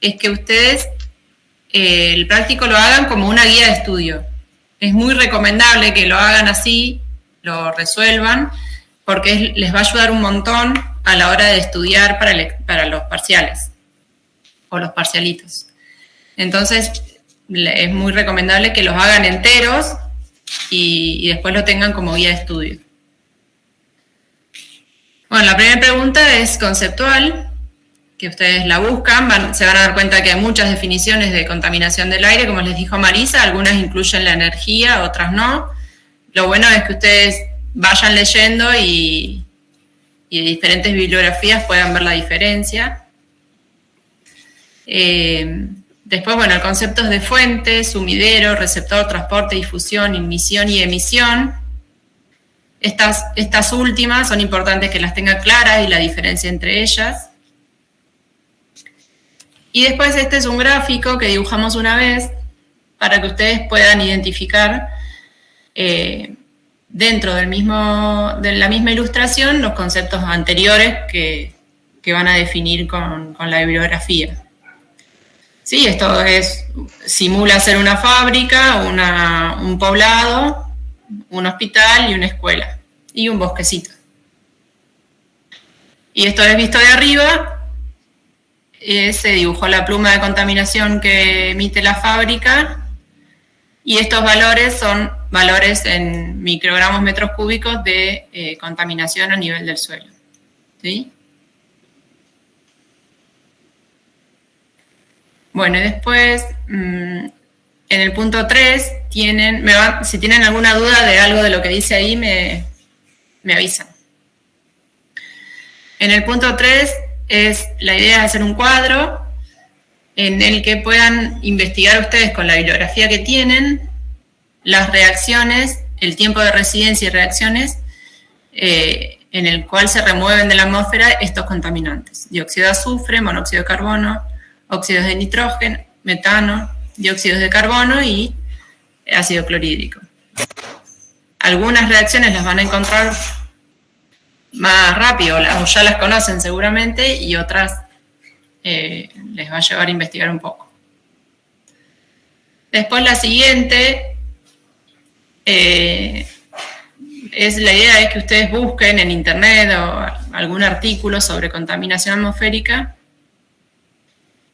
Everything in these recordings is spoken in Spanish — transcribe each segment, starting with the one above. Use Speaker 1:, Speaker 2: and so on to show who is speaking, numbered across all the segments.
Speaker 1: es que ustedes el práctico lo hagan como una guía de estudio. Es muy recomendable que lo hagan así, lo resuelvan, porque les va a ayudar un montón a la hora de estudiar para los parciales o los parcialitos. Entonces, es muy recomendable que los hagan enteros y después lo tengan como guía de estudio. Bueno, la primera pregunta es conceptual, que ustedes la buscan, se van a dar cuenta que hay muchas definiciones de contaminación del aire, como les dijo Marisa, algunas incluyen la energía, otras no. Lo bueno es que ustedes vayan leyendo y de diferentes bibliografías puedan ver la diferencia. Después, bueno, conceptos de fuente, sumidero, receptor, transporte, difusión, ignición y emisión. Estas últimas son importantes que las tengan claras y la diferencia entre ellas. Y después este es un gráfico que dibujamos una vez para que ustedes puedan identificar dentro de la misma ilustración los conceptos anteriores que van a definir con la bibliografía. Sí, esto simula ser una fábrica, un poblado, un hospital y una escuela y un bosquecito. Y esto es visto de arriba. Se dibujó la pluma de contaminación que emite la fábrica y estos valores son valores en microgramos metros cúbicos de contaminación a nivel del suelo. ¿Sí? Bueno, y después en el punto 3 si tienen alguna duda de algo de lo que dice ahí me avisan. En el punto 3 la idea es hacer un cuadro en el que puedan investigar ustedes con la bibliografía que tienen las reacciones, el tiempo de residencia y reacciones en el cual se remueven de la atmósfera estos contaminantes. Dióxido de azufre, monóxido de carbono, óxidos de nitrógeno, metano, dióxidos de carbono y ácido clorhídrico. Algunas reacciones las van a encontrar más rápido, o ya las conocen seguramente, y otras les va a llevar a investigar un poco. Después la siguiente la idea es que ustedes busquen en internet o algún artículo sobre contaminación atmosférica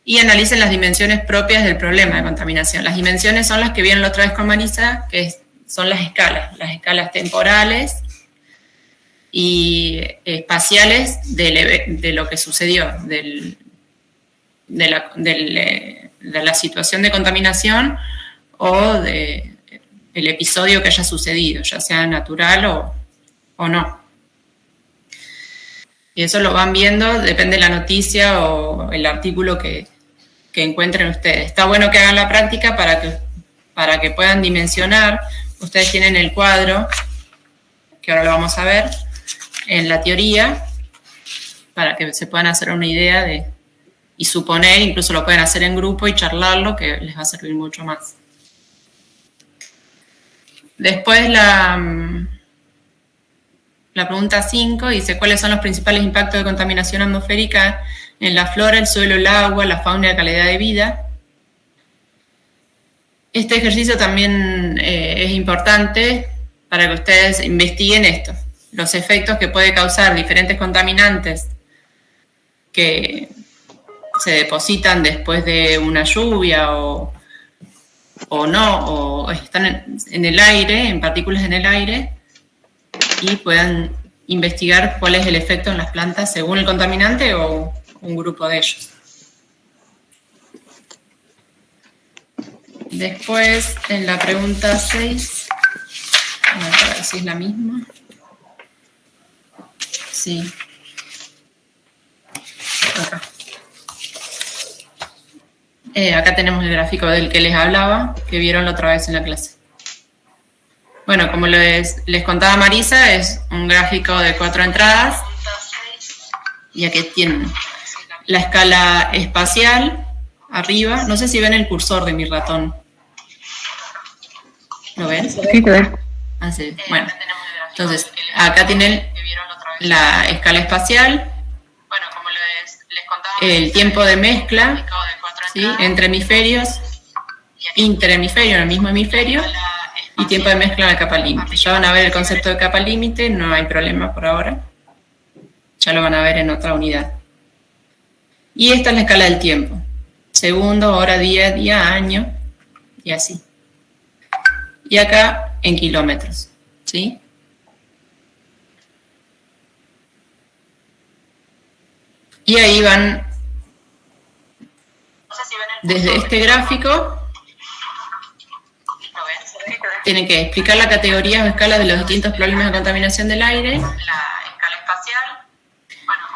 Speaker 1: y analicen las dimensiones propias del problema de contaminación. Las dimensiones son las que vieron la otra vez con Marisa, que son las escalas temporales y espaciales de lo que sucedió, de la situación de contaminación o del episodio que haya sucedido, ya sea natural o no. Y eso lo van viendo, depende de la noticia o el artículo que encuentren ustedes. Está bueno que hagan la práctica para que puedan dimensionar. Ustedes tienen el cuadro, que ahora lo vamos a ver, en la teoría, para que se puedan hacer una idea y suponer, incluso lo pueden hacer en grupo y charlarlo, que les va a servir mucho más. Después la pregunta 5 dice, ¿cuáles son los principales impactos de contaminación atmosférica en la flora, el suelo, el agua, la fauna y la calidad de vida? Este ejercicio también es importante para que ustedes investiguen esto, los efectos que puede causar diferentes contaminantes que se depositan después de una lluvia o no, o están en el aire, en partículas en el aire, y puedan investigar cuál es el efecto en las plantas según el contaminante o un grupo de ellos. Después, en la pregunta 6, a ver si es la misma. Sí. Acá. Acá tenemos el gráfico del que les hablaba, que vieron la otra vez en la clase. Bueno, como les contaba Marisa, es un gráfico de 4 entradas. Y aquí tienen la escala espacial, arriba. No sé si ven el cursor de mi ratón. ¿Lo ven?
Speaker 2: Sí, te ven.
Speaker 1: Ah, sí. Bueno, entonces, acá tienen la escala espacial, el tiempo de mezcla ¿sí? Entre hemisferios, interhemisferio en el mismo hemisferio, y tiempo de mezcla en la capa límite. Ya van a ver el concepto de capa límite, no hay problema por ahora. Ya lo van a ver en otra unidad. Y esta es la escala del tiempo. Segundo, hora, día, año, y así. Y acá en kilómetros, ¿sí? Y ahí van, desde este gráfico, tienen que explicar la categoría o escala de los distintos problemas de contaminación del aire. La escala espacial.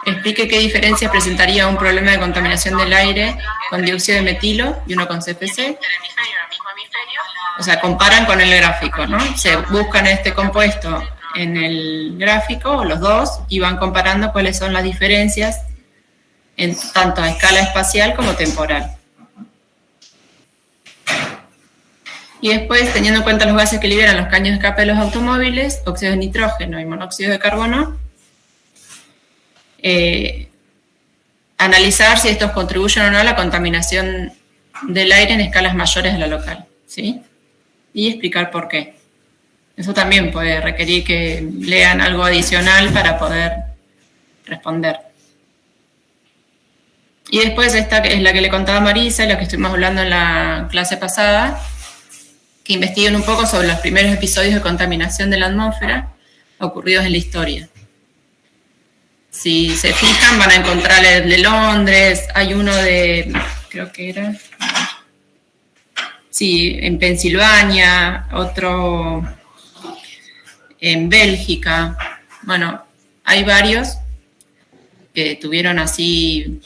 Speaker 1: Explique qué diferencia presentaría un problema de contaminación del aire con dióxido de metilo y uno con CFC. O sea, comparan con el gráfico, ¿no? Se buscan este compuesto en el gráfico, los dos, y van comparando cuáles son las diferencias en tanto a escala espacial como temporal. Y después, teniendo en cuenta los gases que liberan los caños de escape de los automóviles, óxidos de nitrógeno y monóxido de carbono, analizar si estos contribuyen o no a la contaminación del aire en escalas mayores de la local, ¿sí? Y explicar por qué. Eso también puede requerir que lean algo adicional para poder responder. Y después esta es la que le contaba Marisa, la que estuvimos hablando en la clase pasada, que investiguen un poco sobre los primeros episodios de contaminación de la atmósfera ocurridos en la historia. Si se fijan, van a encontrar el de Londres, hay uno de, creo que era, sí, en Pensilvania, otro en Bélgica. Bueno, hay varios que tuvieron así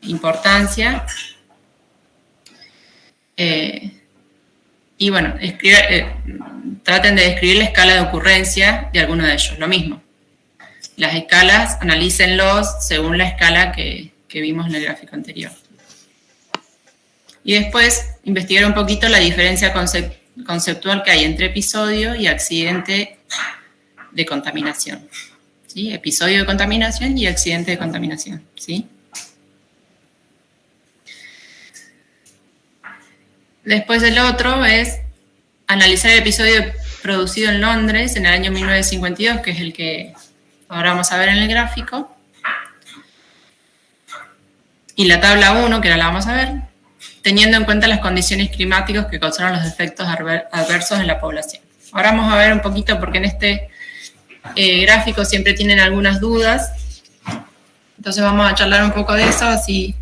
Speaker 1: importancia. Y bueno, traten de describir la escala de ocurrencia de alguno de ellos, lo mismo. Las escalas, analícenlos según la escala que vimos en el gráfico anterior. Y después, investigar un poquito la diferencia conceptual que hay entre episodio y accidente de contaminación. ¿Sí? Episodio de contaminación y accidente de contaminación, ¿sí? Después el otro es analizar el episodio producido en Londres en el año 1952, que es el que ahora vamos a ver en el gráfico. Y la tabla 1, que ahora la vamos a ver, teniendo en cuenta las condiciones climáticas que causaron los efectos adversos en la población. Ahora vamos a ver un poquito, porque en este gráfico siempre tienen algunas dudas. Entonces vamos a charlar un poco de eso, así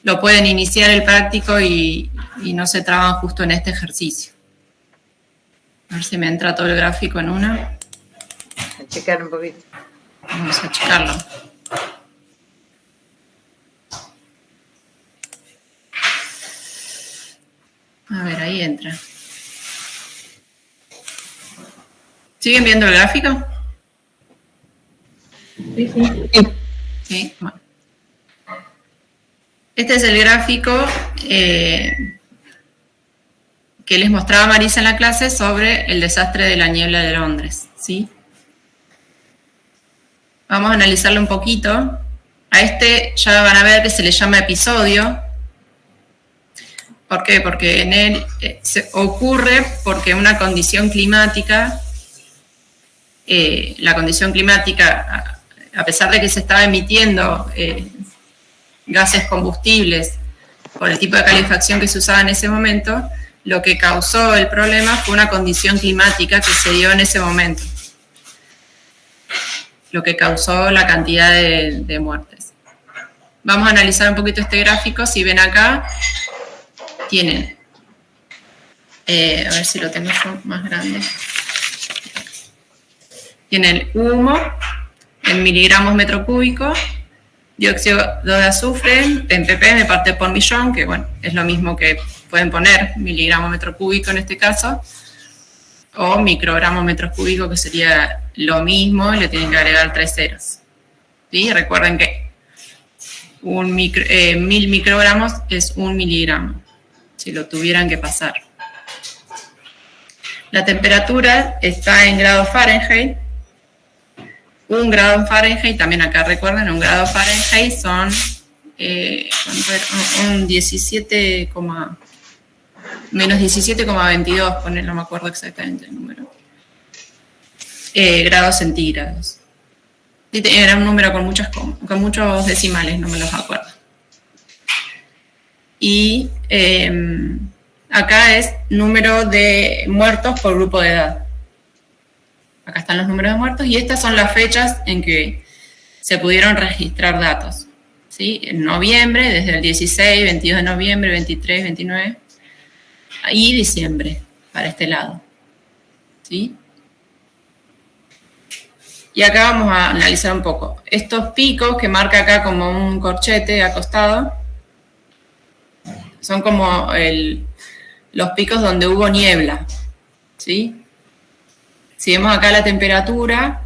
Speaker 1: lo pueden iniciar el práctico y no se traban justo en este ejercicio. A ver si me entra todo el gráfico en una.
Speaker 2: A checar un poquito.
Speaker 1: Vamos a checarlo. A ver, ahí entra. ¿Siguen viendo el gráfico?
Speaker 2: Sí, sí.
Speaker 1: Sí, bueno. Este es el gráfico que les mostraba Marisa en la clase sobre el desastre de la niebla de Londres, ¿sí? Vamos a analizarlo un poquito. A este ya van a ver que se le llama episodio. ¿Por qué? Porque en él ocurre porque una condición climática, la condición climática, a pesar de que se estaba emitiendo gases combustibles por el tipo de calefacción que se usaba en ese momento, lo que causó el problema fue una condición climática que se dio en ese momento, lo que causó la cantidad de muertes. Vamos a analizar un poquito este gráfico. Si ven acá, tienen, a ver si lo tengo yo más grande, tienen humo en miligramos metro cúbico, dióxido de azufre en ppm parte por millón, que bueno, es lo mismo que pueden poner miligramo metro cúbico en este caso, o microgramo metro cúbico, que sería lo mismo, y le tienen que agregar 3 ceros. ¿Sí? Recuerden que 1000 microgramos es 1 miligramo, si lo tuvieran que pasar. La temperatura está en grados Fahrenheit. 1 grado Fahrenheit, también acá recuerden, 1 grado Fahrenheit son un 17, menos 17,22, no me acuerdo exactamente el número, grados centígrados. Era un número con muchos decimales, no me los acuerdo. Y acá es número de muertos por grupo de edad. Acá están los números de muertos y estas son las fechas en que se pudieron registrar datos. ¿Sí? En noviembre, desde el 16, 22 de noviembre, 23, 29 y diciembre, para este lado. ¿Sí? Y acá vamos a analizar un poco. Estos picos que marca acá como un corchete acostado son como los picos donde hubo niebla. ¿Sí? Si vemos acá la temperatura,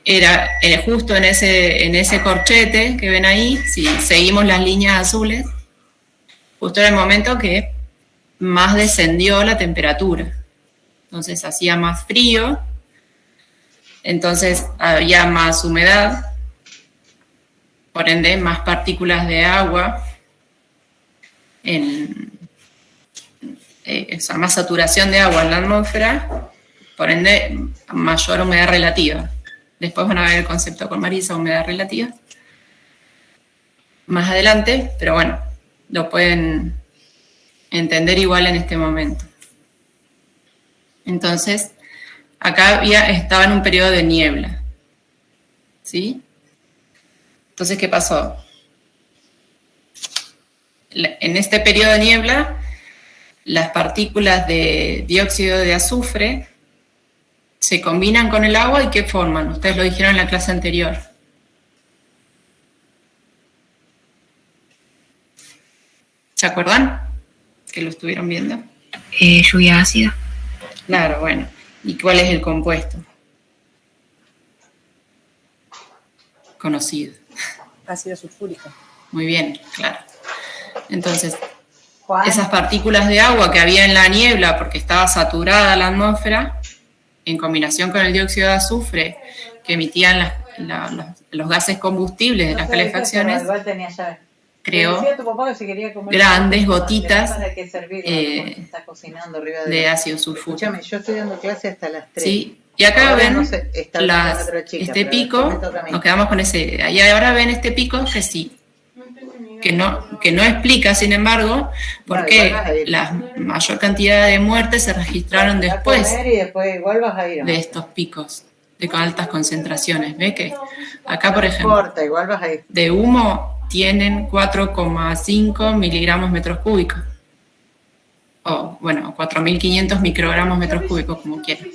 Speaker 1: era justo en ese corchete que ven ahí, si seguimos las líneas azules, justo era el momento que más descendió la temperatura. Entonces hacía más frío, entonces había más humedad, por ende más partículas de agua, más saturación de agua en la atmósfera, por ende mayor humedad relativa. Después van a ver el concepto con Marisa, humedad relativa, más adelante, pero bueno, lo pueden entender igual en este momento. Entonces, acá estaba en un periodo de niebla, ¿sí? Entonces, ¿qué pasó? En este periodo de niebla, las partículas de dióxido de azufre se combinan con el agua y ¿qué forman? Ustedes lo dijeron en la clase anterior. ¿Se acuerdan? Que lo estuvieron viendo.
Speaker 3: Lluvia ácida.
Speaker 1: Claro, bueno. ¿Y cuál es el compuesto? Conocido.
Speaker 2: Ácido sulfúrico.
Speaker 1: Muy bien, claro. Entonces, esas partículas de agua que había en la niebla, porque estaba saturada la atmósfera, en combinación con el dióxido de azufre que emitían los gases combustibles de las calefacciones, creó grandes gotitas de ácido sulfúrico.
Speaker 2: Escúchame, yo estoy dando clase hasta las 3.
Speaker 1: Sí, y acá ven
Speaker 2: no sé,
Speaker 1: este pico, nos quedamos con ese, y ahora ven este pico que sí, que no explica, sin embargo, por qué la mayor cantidad de muertes se registraron después de estos picos con altas concentraciones. ¿Ve que acá, por ejemplo, de humo tienen 4,5 miligramos metros cúbicos? O, bueno, 4.500 microgramos metros cúbicos, como quieran.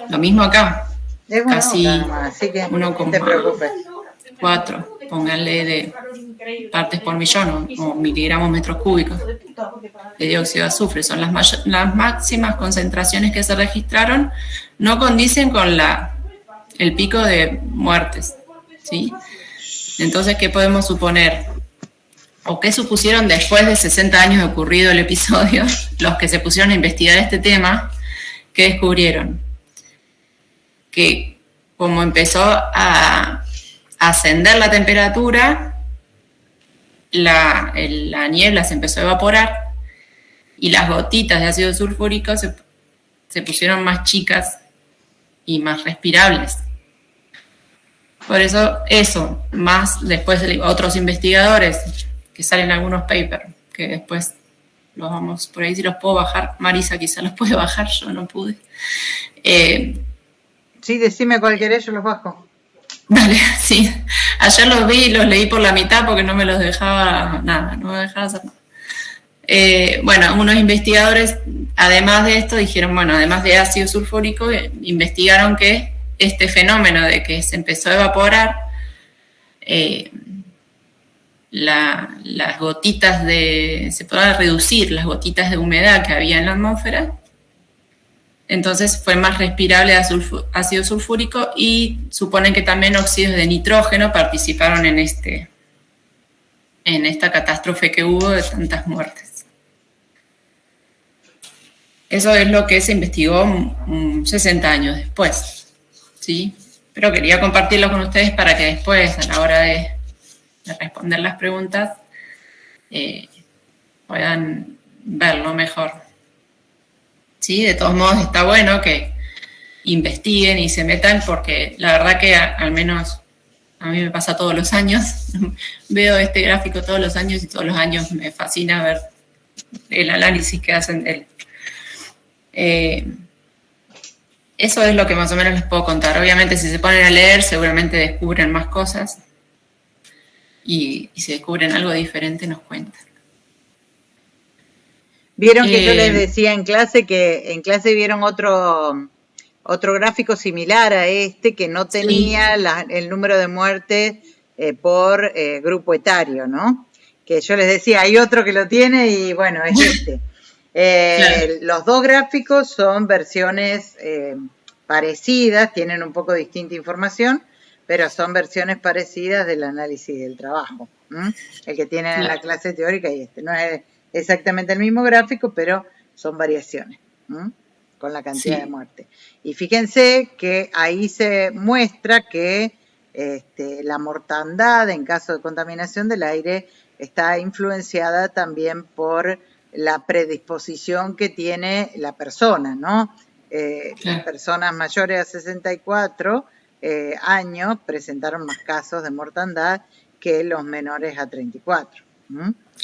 Speaker 1: Lo mismo acá, casi 1,4, pónganle de partes por millón o miligramos metros cúbicos de dióxido de azufre. Son las máximas concentraciones que se registraron, no condicen con el pico de muertes, ¿sí? Entonces, ¿qué podemos suponer? ¿O qué supusieron después de 60 años de ocurrido el episodio? Los que se pusieron a investigar este tema, ¿qué descubrieron? Que como empezó a ascender la temperatura, la niebla se empezó a evaporar y las gotitas de ácido sulfúrico se pusieron más chicas y más respirables. Por eso, más después otros investigadores, que salen algunos papers, que después los vamos, por ahí si los puedo bajar, Marisa quizá los puede bajar, yo no pude.
Speaker 2: Sí, decime cuál querés, yo los bajo.
Speaker 1: Dale, sí. Ayer los vi y los leí por la mitad porque no me los dejaba nada, no me dejaba hacer nada. Bueno, unos investigadores, además de esto, dijeron, bueno, además de ácido sulfúrico, investigaron que este fenómeno de que se empezó a evaporar, las gotitas se podían reducir las gotitas de humedad que había en la atmósfera, entonces fue más respirable ácido sulfúrico y suponen que también óxidos de nitrógeno participaron en esta catástrofe que hubo de tantas muertes. Eso es lo que se investigó 60 años después, ¿sí? Pero quería compartirlo con ustedes para que después, a la hora de responder las preguntas, puedan verlo mejor. ¿Sí? De todos modos está bueno que investiguen y se metan, porque la verdad que al menos a mí me pasa todos los años, veo este gráfico todos los años y todos los años me fascina ver el análisis que hacen de él. Eso es lo que más o menos les puedo contar. Obviamente si se ponen a leer seguramente descubren más cosas y si descubren algo diferente nos cuentan.
Speaker 2: Vieron que yo les decía en clase que en clase vieron otro gráfico similar a este que no tenía el número de muertes por grupo etario, ¿no? Que yo les decía, hay otro que lo tiene y bueno, es este. Claro. Los dos gráficos son versiones parecidas, tienen un poco distinta información, pero son versiones parecidas del análisis del trabajo. El que tienen en la clase teórica y este. No es exactamente el mismo gráfico, pero son variaciones con la cantidad de muerte. Y fíjense que ahí se muestra que la mortandad en caso de contaminación del aire está influenciada también por la predisposición que tiene la persona, ¿no? Las personas mayores a 64 años presentaron más casos de mortandad que los menores a 34.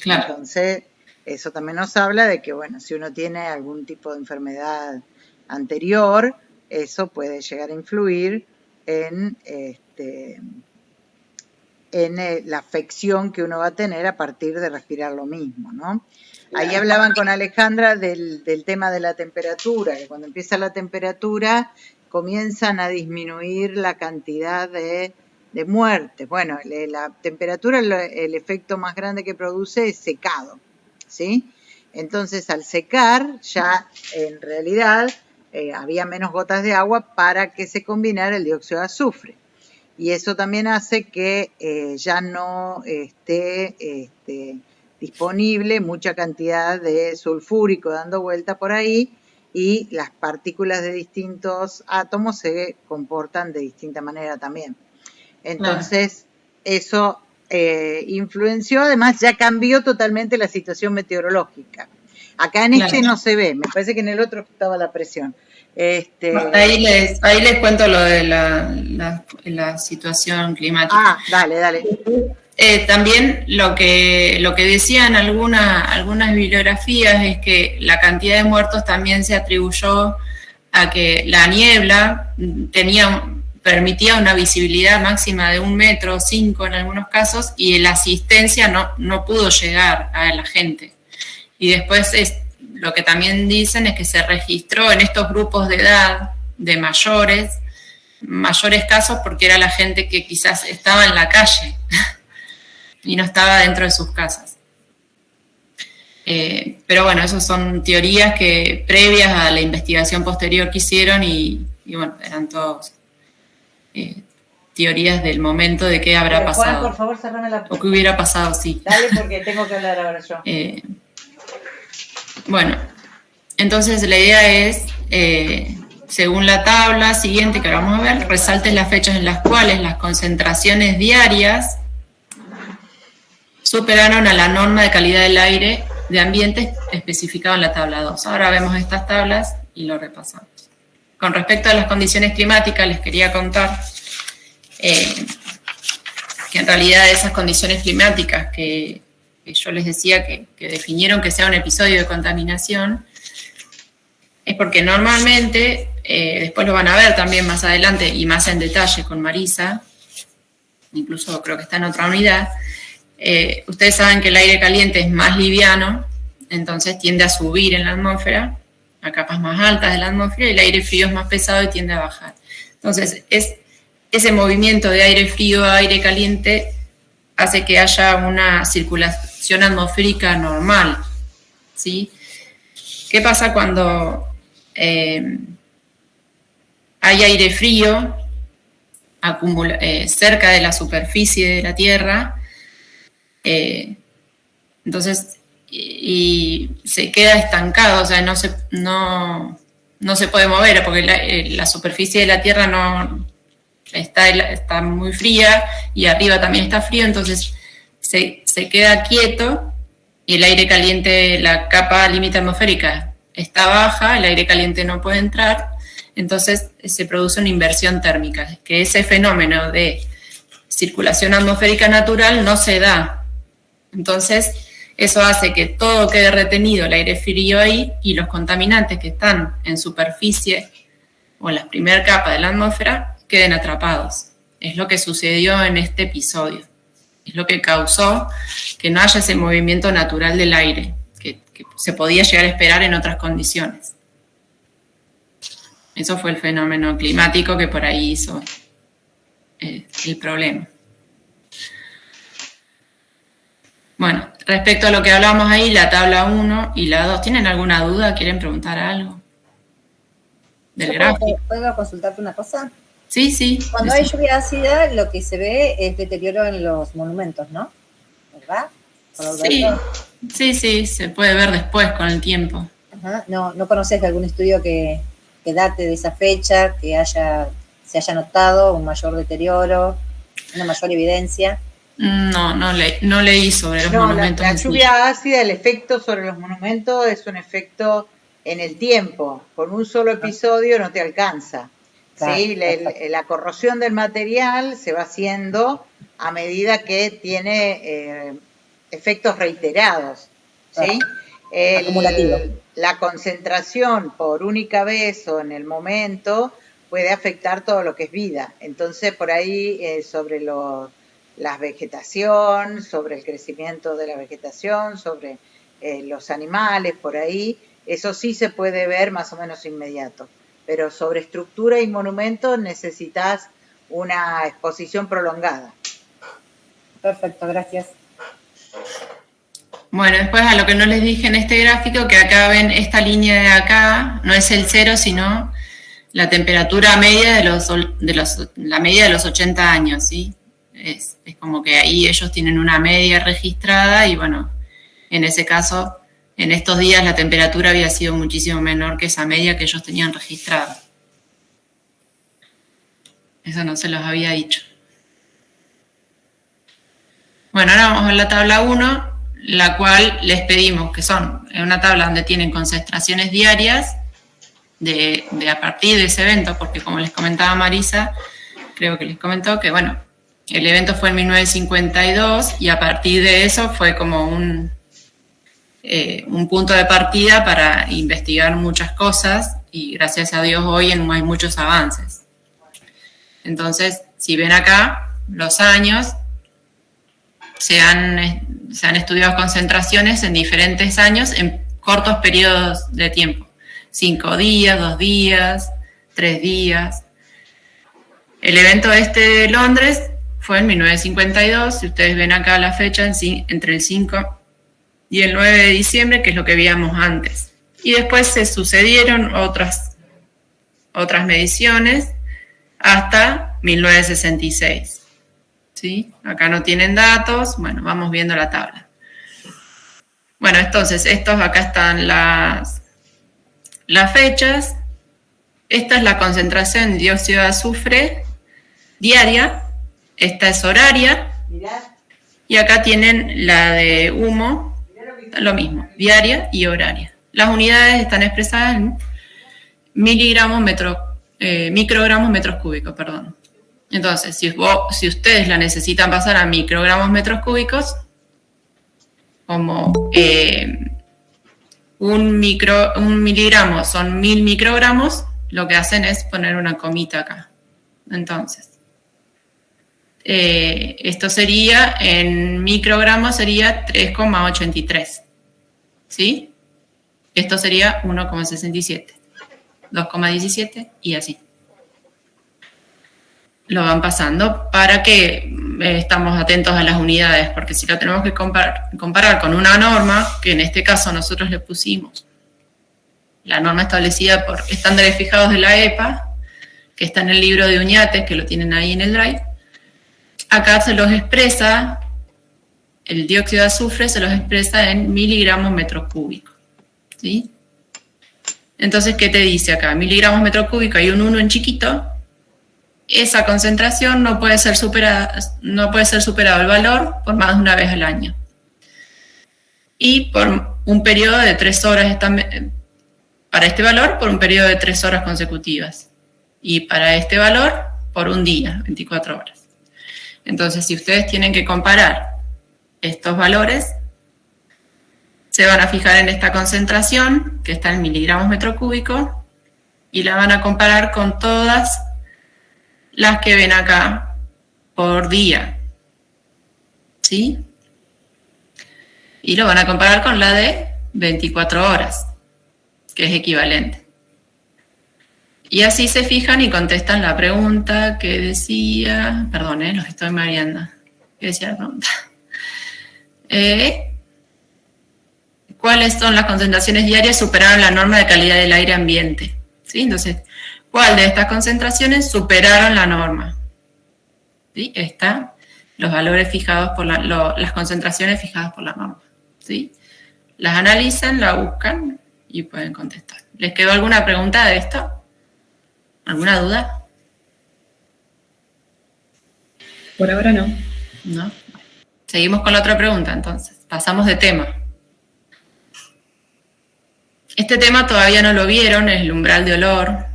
Speaker 2: Claro. Entonces, eso también nos habla de que, bueno, si uno tiene algún tipo de enfermedad anterior, eso puede llegar a influir en la afección que uno va a tener a partir de respirar lo mismo, ¿no? Ahí hablaban con Alejandra del tema de la temperatura, que cuando empieza la temperatura comienzan a disminuir la cantidad de muertes. Bueno, la temperatura, el efecto más grande que produce es secado, ¿sí? Entonces, al secar, ya en realidad había menos gotas de agua para que se combinara el dióxido de azufre. Y eso también hace que ya no esté disponible mucha cantidad de sulfúrico dando vuelta por ahí y las partículas de distintos átomos se comportan de distinta manera también. Entonces, eso influenció, además ya cambió totalmente la situación meteorológica. Acá en este no se ve, me parece que en el otro estaba la presión.
Speaker 1: Ahí les cuento lo de la situación climática.
Speaker 2: Ah, dale.
Speaker 1: También lo que decían algunas bibliografías es que la cantidad de muertos también se atribuyó a que la niebla permitía una visibilidad máxima de 1,5 metros en algunos casos y la asistencia no pudo llegar a la gente. Y después lo que también dicen es que se registró en estos grupos de edad de mayores casos porque era la gente que quizás estaba en la calle y no estaba dentro de sus casas. Pero bueno, esas son teorías que previas a la investigación posterior que hicieron y bueno, eran todos teorías del momento de qué habrá pasado.
Speaker 2: Juan, por favor, cerrame la puerta.
Speaker 1: O qué hubiera pasado, sí.
Speaker 2: Dale, porque tengo que hablar ahora yo.
Speaker 1: Bueno, entonces la idea es, según la tabla siguiente que vamos a ver, resalten las fechas en las cuales las concentraciones diarias superaron a la norma de calidad del aire de ambiente especificado en la tabla 2. Ahora vemos estas tablas y lo repasamos. Con respecto a las condiciones climáticas, les quería contar que en realidad esas condiciones climáticas que yo les decía que definieron que sea un episodio de contaminación, es porque normalmente, después lo van a ver también más adelante y más en detalle con Marisa, incluso creo que está en otra unidad, ustedes saben que el aire caliente es más liviano, entonces tiende a subir en la atmósfera, a capas más altas de la atmósfera, y el aire frío es más pesado y tiende a bajar. Entonces, ese movimiento de aire frío a aire caliente hace que haya una circulación atmosférica normal, ¿sí? ¿Qué pasa cuando hay aire frío cerca de la superficie de la Tierra? Entonces, y se queda estancado, o sea, no se puede mover porque la superficie de la Tierra está muy fría y arriba también está frío, entonces se queda quieto y el aire caliente, la capa límite atmosférica está baja, el aire caliente no puede entrar, entonces se produce una inversión térmica, que ese fenómeno de circulación atmosférica natural no se da. Entonces, eso hace que todo quede retenido, el aire frío ahí, y los contaminantes que están en superficie o en la primera capa de la atmósfera queden atrapados. Es lo que sucedió en este episodio. Es lo que causó que no haya ese movimiento natural del aire, que se podía llegar a esperar en otras condiciones. Eso fue el fenómeno climático que por ahí hizo el problema. Bueno, respecto a lo que hablamos ahí, la tabla 1 y la 2, ¿tienen alguna duda? ¿Quieren preguntar algo? ¿Del gráfico?
Speaker 4: ¿Puedo consultarte una cosa?
Speaker 1: Sí, sí.
Speaker 4: Cuando hay lluvia ácida, lo que se ve es deterioro en los monumentos, ¿no? ¿Verdad?
Speaker 1: Sí, se puede ver después con el tiempo.
Speaker 4: Ajá. ¿No conoces de algún estudio que date de esa fecha, que se haya notado un mayor deterioro, una mayor evidencia?
Speaker 1: No leí sobre los monumentos.
Speaker 2: La lluvia ácida, el efecto sobre los monumentos es un efecto en el tiempo. Con un solo episodio no te alcanza. Claro, ¿sí? La corrosión del material se va haciendo a medida que tiene efectos reiterados. ¿Sí?
Speaker 4: Acumulativo.
Speaker 2: La concentración por única vez o en el momento puede afectar todo lo que es vida. Entonces, por ahí, sobre la vegetación, sobre el crecimiento de la vegetación, sobre los animales, por ahí, eso sí se puede ver más o menos inmediato. Pero sobre estructura y monumentos necesitas una exposición prolongada.
Speaker 4: Perfecto, gracias.
Speaker 1: Bueno, después a lo que no les dije en este gráfico, que acá ven esta línea de acá, no es el 0, sino la temperatura media la media de los 80 años, ¿sí? Es como que ahí ellos tienen una media registrada y bueno, en ese caso, en estos días la temperatura había sido muchísimo menor que esa media que ellos tenían registrada. Eso no se los había dicho. Bueno, ahora vamos a ver la tabla 1, la cual les pedimos que son una tabla donde tienen concentraciones diarias de a partir de ese evento, porque como les comentaba Marisa, creo que les comentó que bueno, el evento fue en 1952 y a partir de eso fue como un punto de partida para investigar muchas cosas y gracias a Dios hoy hay muchos avances. Entonces, si ven acá, los años, se han estudiado concentraciones en diferentes años en cortos periodos de tiempo. 5 días, 2 días, 3 días. El evento de Londres fue en 1952, si ustedes ven acá la fecha, entre el 5 y el 9 de diciembre, que es lo que veíamos antes. Y después se sucedieron otras mediciones hasta 1966. ¿Sí? Acá no tienen datos, bueno, vamos viendo la tabla. Bueno, entonces, acá están las fechas. Esta es la concentración de dióxido de azufre diaria. Esta es horaria. Y acá tienen la de humo, lo mismo, diaria y horaria. Las unidades están expresadas en microgramos metros cúbicos, perdón. Entonces, si ustedes la necesitan pasar a microgramos metros cúbicos, como un miligramo son 1000 microgramos, lo que hacen es poner una comita acá. Entonces, esto sería, en microgramos sería 3,83. ¿Sí? Esto sería 1,67, 2,17 y así. Lo van pasando para que estamos atentos a las unidades, porque si lo tenemos que comparar con una norma, que en este caso nosotros le pusimos la norma establecida por estándares fijados de la EPA, que está en el libro de Uñates, que lo tienen ahí en el drive, acá se los expresa, el dióxido de azufre se los expresa en miligramos metros cúbicos, ¿sí? Entonces, ¿qué te dice acá? Miligramos metros cúbicos, hay un 1 en chiquito, esa concentración no puede ser superado el valor por más de una vez al año. Y por un periodo de 3 horas, para este valor, por un periodo de 3 horas consecutivas. Y para este valor, por un día, 24 horas. Entonces, si ustedes tienen que comparar estos valores, se van a fijar en esta concentración, que está en miligramos metro cúbico, y la van a comparar con todas las que ven acá por día. ¿Sí? Y lo van a comparar con la de 24 horas, que es equivalente. Y así se fijan y contestan la pregunta que decía... Perdón, los estoy mareando. ¿Qué decía la pregunta? ¿Cuáles son las concentraciones diarias superaron la norma de calidad del aire ambiente? ¿Sí? Entonces, ¿cuál de estas concentraciones superaron la norma? ¿Sí? Están los valores fijados por las concentraciones fijadas por la norma. ¿Sí? Las analizan, la buscan y pueden contestar. ¿Les quedó alguna pregunta de esto? ¿Alguna duda?
Speaker 3: Por ahora no.
Speaker 1: ¿No? Seguimos con la otra pregunta, entonces. Pasamos de tema. Este tema todavía no lo vieron, es el umbral de olor.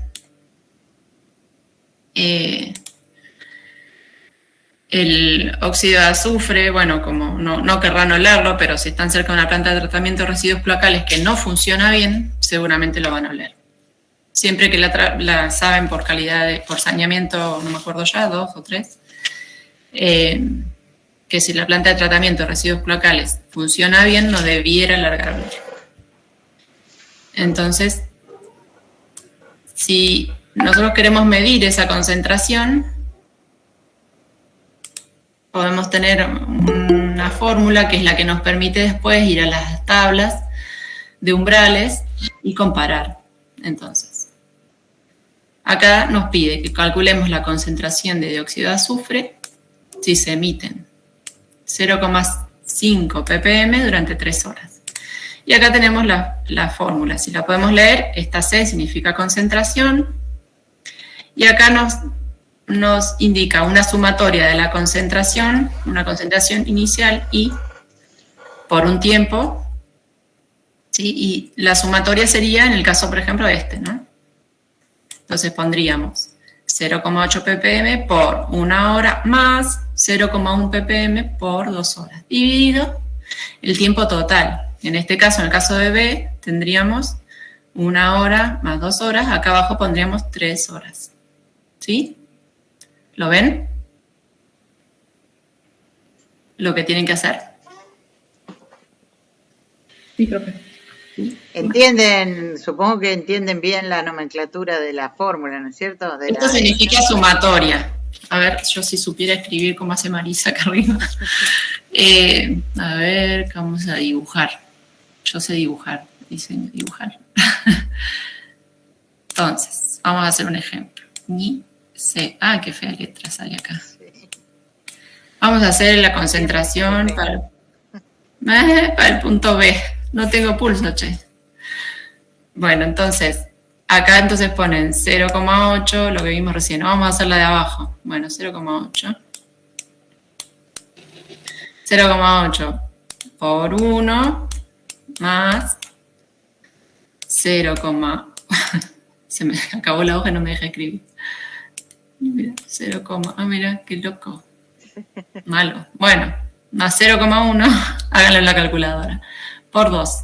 Speaker 1: El óxido de azufre, bueno, como no querrán olerlo, pero si están cerca de una planta de tratamiento de residuos cloacales que no funciona bien, seguramente lo van a oler. Siempre que la saben por calidad, por saneamiento, no me acuerdo ya, 2 o 3, que si la planta de tratamiento de residuos cloacales funciona bien, no debiera largar olor. Entonces, si nosotros queremos medir esa concentración, podemos tener una fórmula que es la que nos permite después ir a las tablas de umbrales y comparar. Entonces, acá nos pide que calculemos la concentración de dióxido de azufre si se emiten 0,5 ppm durante 3 horas. Y acá tenemos la fórmula. Si la podemos leer, esta C significa concentración. Y acá nos indica una sumatoria de la concentración, una concentración inicial y por un tiempo. ¿Sí? Y la sumatoria sería, en el caso, por ejemplo, ¿no? Entonces pondríamos 0,8 ppm por 1 hora más 0,1 ppm por 2 horas, dividido el tiempo total. En este caso, en el caso de B, tendríamos 1 hora más 2 horas. Acá abajo pondríamos 3 horas. ¿Sí? ¿Lo ven? Lo que tienen que hacer.
Speaker 3: Sí, profe.
Speaker 2: Entienden, supongo que entienden bien la nomenclatura de la fórmula, ¿no es cierto?
Speaker 1: Esto significa sumatoria. A ver, yo si supiera escribir como hace Marisa acá arriba. A ver, vamos a dibujar. Yo sé dibujar, dibujar. Entonces, vamos a hacer un ejemplo. Ni C. Ah, qué fea letra sale acá. Vamos a hacer la concentración para el punto B. No tengo pulso, che. Bueno, entonces, acá entonces ponen 0,8, lo que vimos recién. Vamos a hacer la de abajo. Bueno, 0,8. 0,8 por 1 más 0, se me acabó la hoja y no me deja escribir. Mira, 0, mira, qué loco. Malo. Bueno, más 0,1, háganlo en la calculadora, por 2.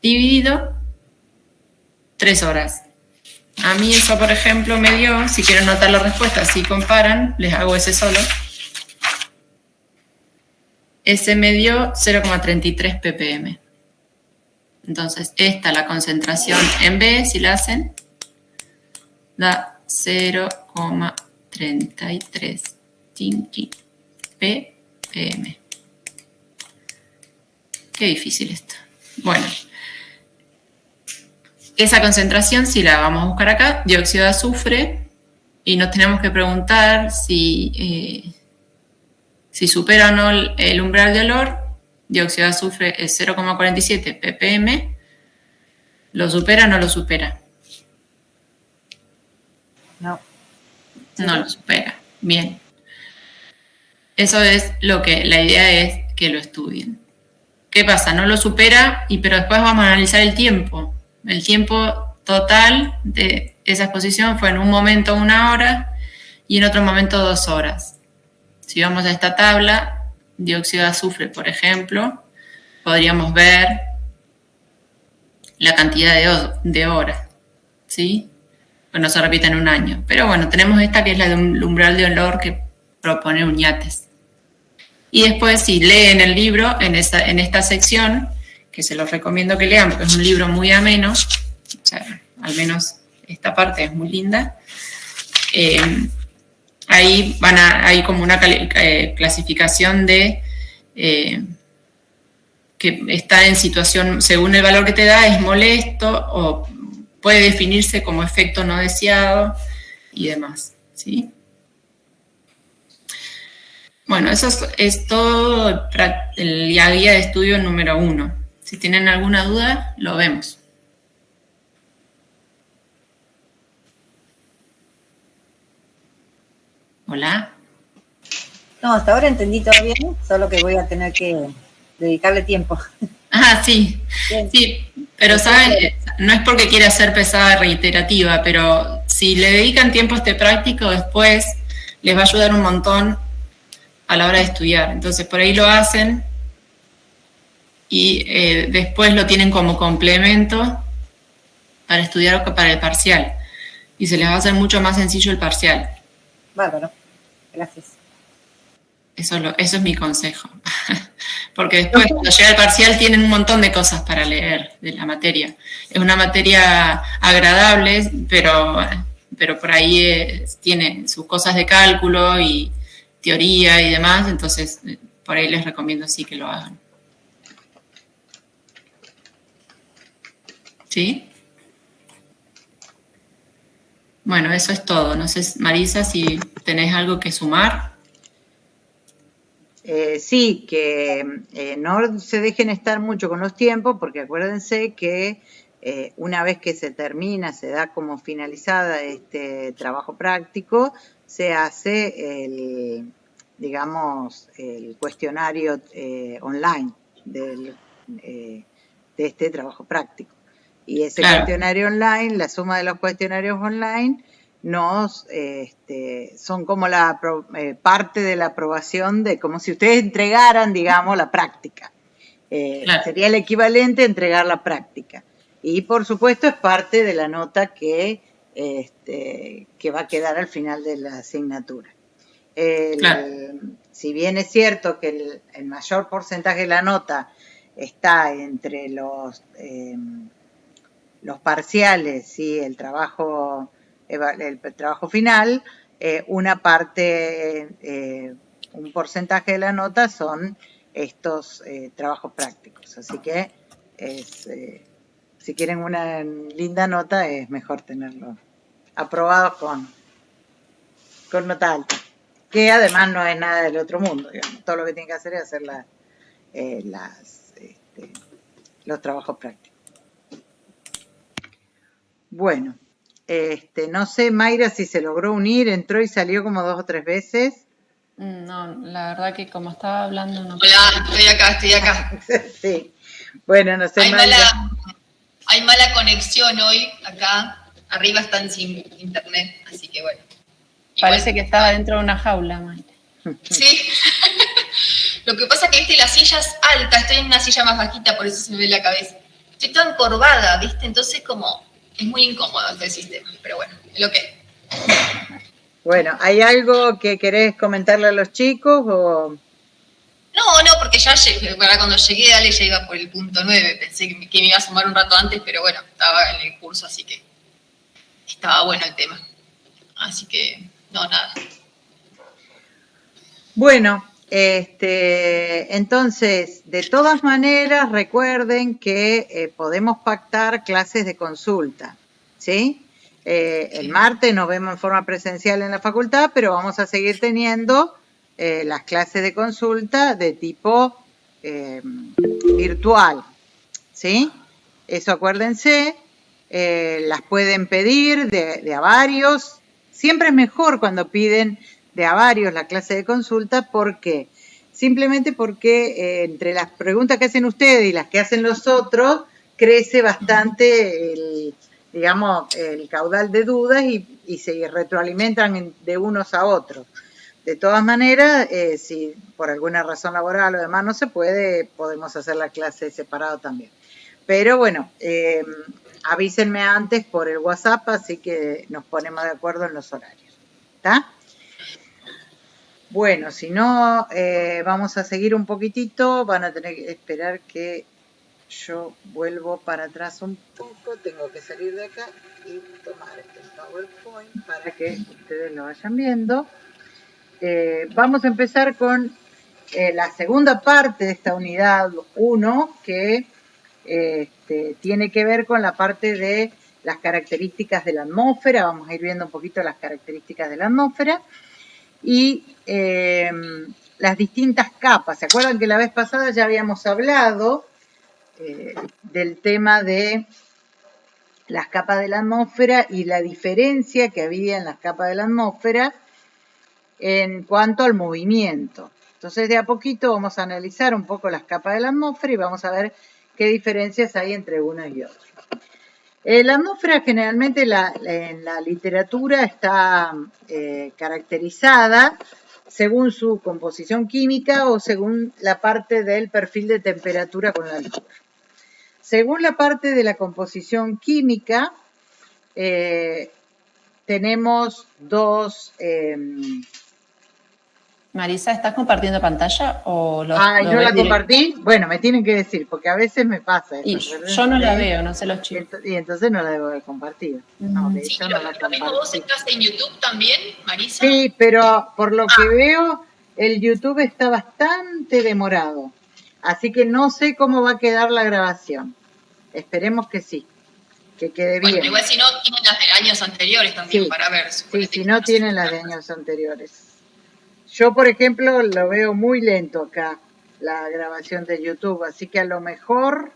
Speaker 1: Dividido 3 horas. A mí eso, por ejemplo, me dio, si quieren notar la respuesta, si comparan, les hago ese solo. Ese me dio 0,33 ppm. Entonces, esta, la concentración en B, si la hacen, da 0,33 ppm. Qué difícil esto. Bueno, esa concentración, si la vamos a buscar acá, dióxido de azufre, y nos tenemos que preguntar si supera o no el umbral de olor. Dióxido de azufre es 0,47 ppm. ¿Lo supera o no lo supera?
Speaker 2: No.
Speaker 1: No lo supera. Bien. Eso es lo que la idea es que lo estudien. ¿Qué pasa? No lo supera, pero después vamos a analizar el tiempo. El tiempo total de esa exposición fue en un momento 1 hora y en otro momento 2 horas. Si vamos a esta tabla, dióxido de azufre, por ejemplo, podríamos ver la cantidad de horas, ¿sí? Pues no se repite en un año. Pero bueno, tenemos esta que es la de un umbral de olor que propone Uñates. Y después, si leen el libro, en esta sección, que se los recomiendo que lean, porque es un libro muy ameno, o sea, al menos esta parte es muy linda, ahí hay como una clasificación de que está en situación, según el valor que te da, es molesto o puede definirse como efecto no deseado y demás, ¿sí? Bueno, eso es todo la guía de estudio número 1. Si tienen alguna duda, lo vemos. ¿Hola?
Speaker 4: No, hasta ahora entendí todo bien, solo que voy a tener que dedicarle tiempo.
Speaker 1: Ah, sí.
Speaker 4: Bien.
Speaker 1: Sí, pero saben, no es porque quiera ser pesada y reiterativa, pero si le dedican tiempo a este práctico, después les va a ayudar un montón a la hora de estudiar. Entonces, por ahí lo hacen y después lo tienen como complemento para estudiar o para el parcial. Y se les va a hacer mucho más sencillo el parcial.
Speaker 4: Bárbaro. Gracias.
Speaker 1: Eso es mi consejo. Porque después, cuando llega el parcial, tienen un montón de cosas para leer de la materia. Es una materia agradable, pero por ahí tiene sus cosas de cálculo y teoría y demás, entonces por ahí les recomiendo sí que lo hagan. ¿Sí? Bueno, eso es todo. No sé, Marisa, si tenés algo que sumar.
Speaker 2: Sí, que no se dejen estar mucho con los tiempos, porque acuérdense que una vez que se termina, se da como finalizada este trabajo práctico, se hace el cuestionario online de este trabajo práctico. Y ese cuestionario online, la suma de los cuestionarios online, son como la parte de la aprobación de como si ustedes entregaran, digamos, la práctica. Sería el equivalente a entregar la práctica. Y por supuesto es parte de la nota que va a quedar al final de la asignatura. Si bien es cierto que el mayor porcentaje de la nota está entre los parciales y el trabajo final, una parte, un porcentaje de la nota son estos trabajos prácticos. Así que si quieren una linda nota, es mejor tenerlos aprobados con nota alta, que además no es nada del otro mundo, digamos. Todo lo que tienen que hacer es hacer los trabajos prácticos. Bueno, no sé, Mayra, si se logró unir, entró y salió como 2 o 3 veces.
Speaker 1: No, la verdad que como estaba hablando no.
Speaker 5: Hola, estoy acá.
Speaker 2: Sí, bueno, no sé,
Speaker 5: hay mala conexión hoy acá, arriba están sin internet, así que bueno.
Speaker 1: Parece que estaba dentro de una jaula, Mayra.
Speaker 5: Sí, lo que pasa es que la silla es alta, estoy en una silla más bajita, por eso se me ve la cabeza. Estoy toda encorvada, ¿viste? Entonces es muy incómodo este sistema, pero bueno, es lo que es.
Speaker 2: Bueno, ¿hay algo que querés comentarle a los chicos o...?
Speaker 5: No, porque ya cuando llegué, Ale ya iba por el punto 9, pensé que me iba a sumar un rato antes, pero bueno, estaba en el curso, así que estaba bueno el tema. Así que, no, nada.
Speaker 2: Bueno, entonces, de todas maneras, recuerden que podemos pactar clases de consulta, ¿sí? El martes nos vemos en forma presencial en la facultad, pero vamos a seguir teniendo las clases de consulta de tipo virtual, ¿sí? Eso acuérdense, las pueden pedir de a varios, Siempre es mejor cuando piden de a varios la clase de consulta. ¿Por qué? Simplemente porque entre las preguntas que hacen ustedes y las que hacen los otros, crece bastante el caudal de dudas y se retroalimentan de unos a otros. De todas maneras, si por alguna razón laboral o demás no se puede, podemos hacer la clase separado también. Pero bueno, avísenme antes por el WhatsApp, así que nos ponemos de acuerdo en los horarios. ¿Está? Bueno, si no, vamos a seguir un poquitito. Van a tener que esperar que yo vuelvo para atrás un poco. Tengo que salir de acá y tomar este PowerPoint para que ustedes lo vayan viendo. Vamos a empezar con la segunda parte de esta unidad 1, que tiene que ver con la parte de las características de la atmósfera. Vamos a ir viendo un poquito las características de la atmósfera y las distintas capas. ¿Se acuerdan que la vez pasada ya habíamos hablado del tema de las capas de la atmósfera y la diferencia que había en las capas de la atmósfera en cuanto al movimiento? Entonces, de a poquito vamos a analizar un poco las capas de la atmósfera y vamos a ver qué diferencias hay entre uno y otro. La atmósfera generalmente en la literatura está caracterizada según su composición química o según la parte del perfil de temperatura con la altura. Según la parte de la composición química, tenemos dos...
Speaker 1: Marisa, ¿estás compartiendo pantalla o lo
Speaker 2: yo la compartí? Bueno, me tienen que decir, porque a veces me pasa eso.
Speaker 1: Y yo no la veo, no sé los chicos.
Speaker 2: Y entonces no la debo haber compartido. No, de
Speaker 5: Sí,
Speaker 2: hecho
Speaker 5: pero
Speaker 2: no la
Speaker 5: lo mismo
Speaker 2: compartí.
Speaker 5: vos estás en YouTube también, Marisa.
Speaker 2: Sí, pero por lo que veo, el YouTube está bastante demorado. Así que no sé cómo va a quedar la grabación. Esperemos que sí, que quede bien.
Speaker 5: Bueno, igual si no, tienen las de años anteriores también
Speaker 2: Sí,
Speaker 5: para ver.
Speaker 2: Sí, si no tienen las de años anteriores. Yo, por ejemplo, lo veo muy lento acá, la grabación de YouTube, así que a lo mejor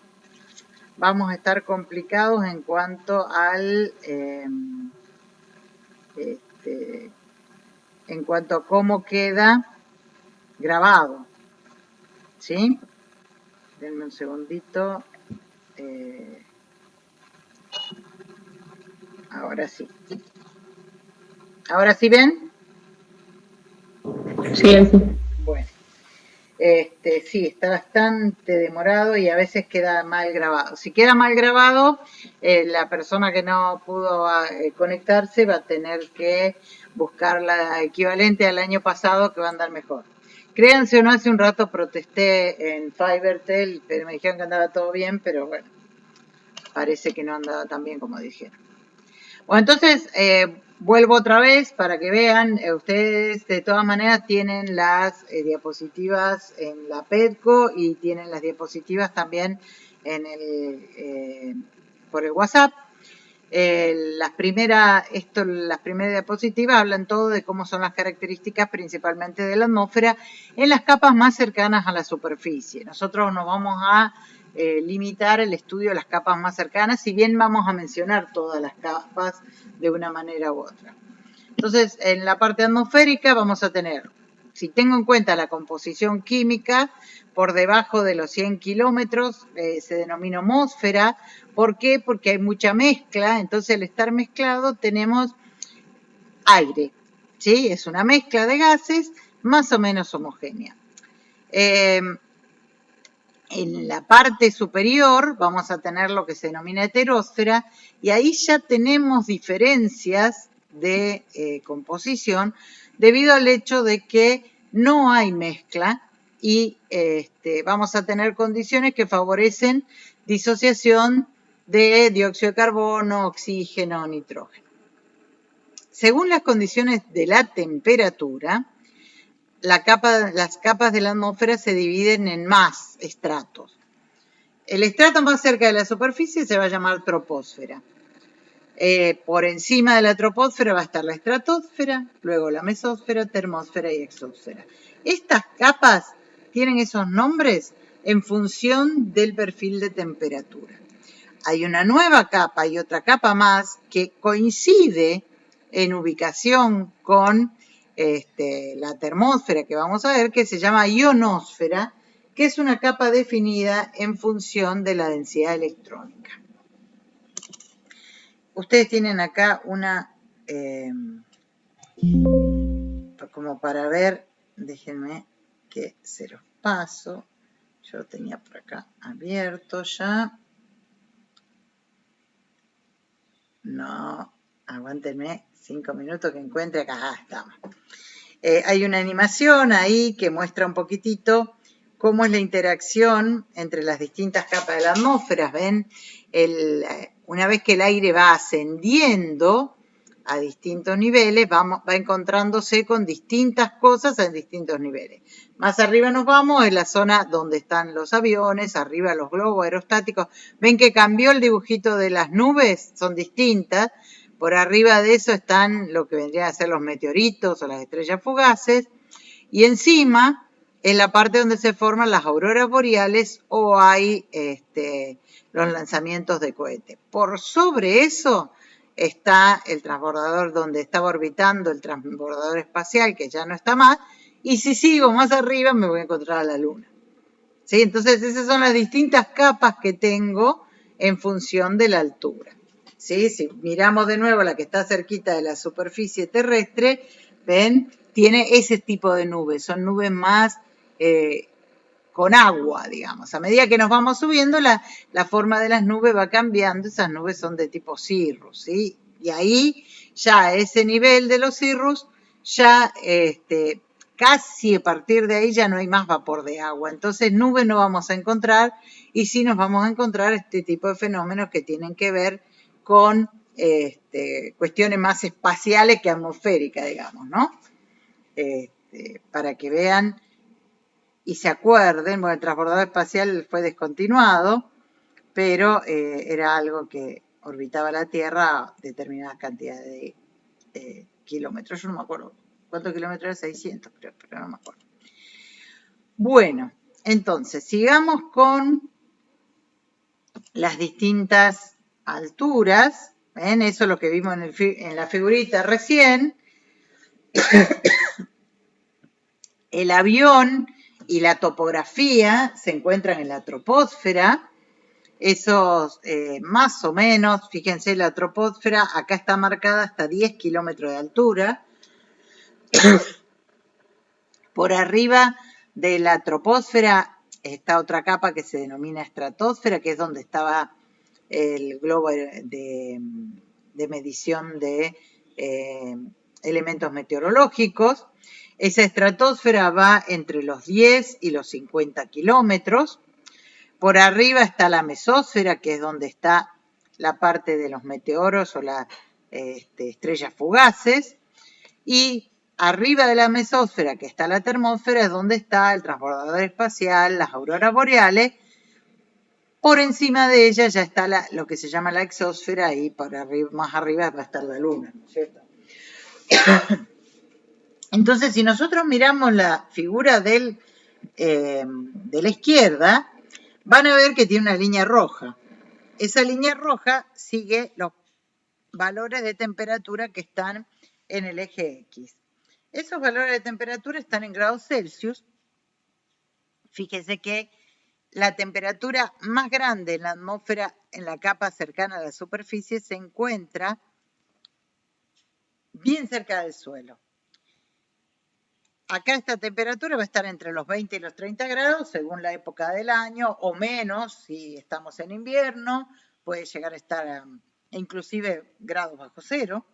Speaker 2: vamos a estar complicados en cuanto al en cuanto a cómo queda grabado. ¿Sí? Denme un segundito. Ahora sí. ¿Ahora sí ven?
Speaker 3: Sí, así.
Speaker 2: Bueno, sí, está bastante demorado y a veces queda mal grabado. Si queda mal grabado, la persona que no pudo conectarse va a tener que buscar la equivalente al año pasado, que va a andar mejor. Créanse o no, hace un rato protesté en Fivertel, pero me dijeron que andaba todo bien, pero bueno, parece que no andaba tan bien como dijeron. Bueno, entonces vuelvo otra vez para que vean. Ustedes de todas maneras tienen las diapositivas en la PEDCO y tienen las diapositivas también en por el WhatsApp. Las primeras diapositivas hablan todo de cómo son las características principalmente de la atmósfera en las capas más cercanas a la superficie. Nosotros nos vamos a limitar el estudio de las capas más cercanas, si bien vamos a mencionar todas las capas de una manera u otra. Entonces, en la parte atmosférica vamos a tener, si tengo en cuenta la composición química, por debajo de los 100 kilómetros se denomina atmósfera. ¿Por qué? Porque hay mucha mezcla, entonces al estar mezclado tenemos aire, ¿sí? Es una mezcla de gases más o menos homogénea. En la parte superior vamos a tener lo que se denomina heterósfera y ahí ya tenemos diferencias de composición debido al hecho de que no hay mezcla y vamos a tener condiciones que favorecen disociación de dióxido de carbono, oxígeno, nitrógeno. Según las condiciones de la temperatura, las capas de la atmósfera se dividen en más estratos. El estrato más cerca de la superficie se va a llamar troposfera. Por encima de la troposfera va a estar la estratosfera, luego la mesósfera, termósfera y exósfera. Estas capas tienen esos nombres en función del perfil de temperatura. Hay una nueva capa y otra capa más que coincide en ubicación con la termósfera que vamos a ver, que se llama ionosfera, que es una capa definida en función de la densidad electrónica. Ustedes tienen acá una, como para ver, déjenme que se los paso. Yo lo tenía por acá abierto ya. No, aguántenme 5 minutos que encuentre acá. Ah, estamos. Hay una animación ahí que muestra un poquitito cómo es la interacción entre las distintas capas de la atmósfera. ¿Ven? Una vez que el aire va ascendiendo a distintos niveles, va encontrándose con distintas cosas en distintos niveles. Más arriba nos vamos, en la zona donde están los aviones, arriba los globos aerostáticos. ¿Ven que cambió el dibujito de las nubes? Son distintas. Por arriba de eso están lo que vendrían a ser los meteoritos o las estrellas fugaces. Y encima, en la parte donde se forman las auroras boreales o hay los lanzamientos de cohetes. Por sobre eso está el transbordador donde estaba orbitando el transbordador espacial, que ya no está más. Y si sigo más arriba me voy a encontrar a la Luna. ¿Sí? Entonces esas son las distintas capas que tengo en función de la altura. ¿Sí? Si miramos de nuevo la que está cerquita de la superficie terrestre, ven, tiene ese tipo de nubes. Son nubes más con agua, digamos. A medida que nos vamos subiendo, la forma de las nubes va cambiando. Esas nubes son de tipo cirrus, ¿sí? Y ahí, ya a ese nivel de los cirrus, ya casi a partir de ahí ya no hay más vapor de agua. Entonces, nubes no vamos a encontrar y sí nos vamos a encontrar este tipo de fenómenos que tienen que ver con cuestiones más espaciales que atmosféricas, digamos, ¿no? Para que vean y se acuerden, bueno, el transbordador espacial fue descontinuado, pero era algo que orbitaba la Tierra a determinadas cantidades de kilómetros. Yo no me acuerdo cuántos kilómetros era, 600, creo, pero no me acuerdo. Bueno, entonces, sigamos con las distintas alturas. ¿Ven? Eso es lo que vimos en la figurita recién. El avión y la topografía se encuentran en la troposfera. Esos más o menos, fíjense, la troposfera acá está marcada hasta 10 kilómetros de altura. Por arriba de la troposfera está otra capa que se denomina estratosfera, que es donde estaba el globo de medición de elementos meteorológicos. Esa estratosfera va entre los 10 y los 50 kilómetros. Por arriba está la mesósfera, que es donde está la parte de los meteoros o las estrellas fugaces. Y arriba de la mesósfera, que está la termósfera, es donde está el transbordador espacial, las auroras boreales. Por encima de ella ya está lo que se llama la exósfera y por arriba, más arriba va a estar la Luna, ¿no es cierto? Entonces, si nosotros miramos la figura de la izquierda, van a ver que tiene una línea roja. Esa línea roja sigue los valores de temperatura que están en el eje X. Esos valores de temperatura están en grados Celsius. Fíjense que la temperatura más grande en la atmósfera, en la capa cercana a la superficie, se encuentra bien cerca del suelo. Acá esta temperatura va a estar entre los 20 y los 30 grados según la época del año, o menos si estamos en invierno, puede llegar a estar inclusive grados bajo cero.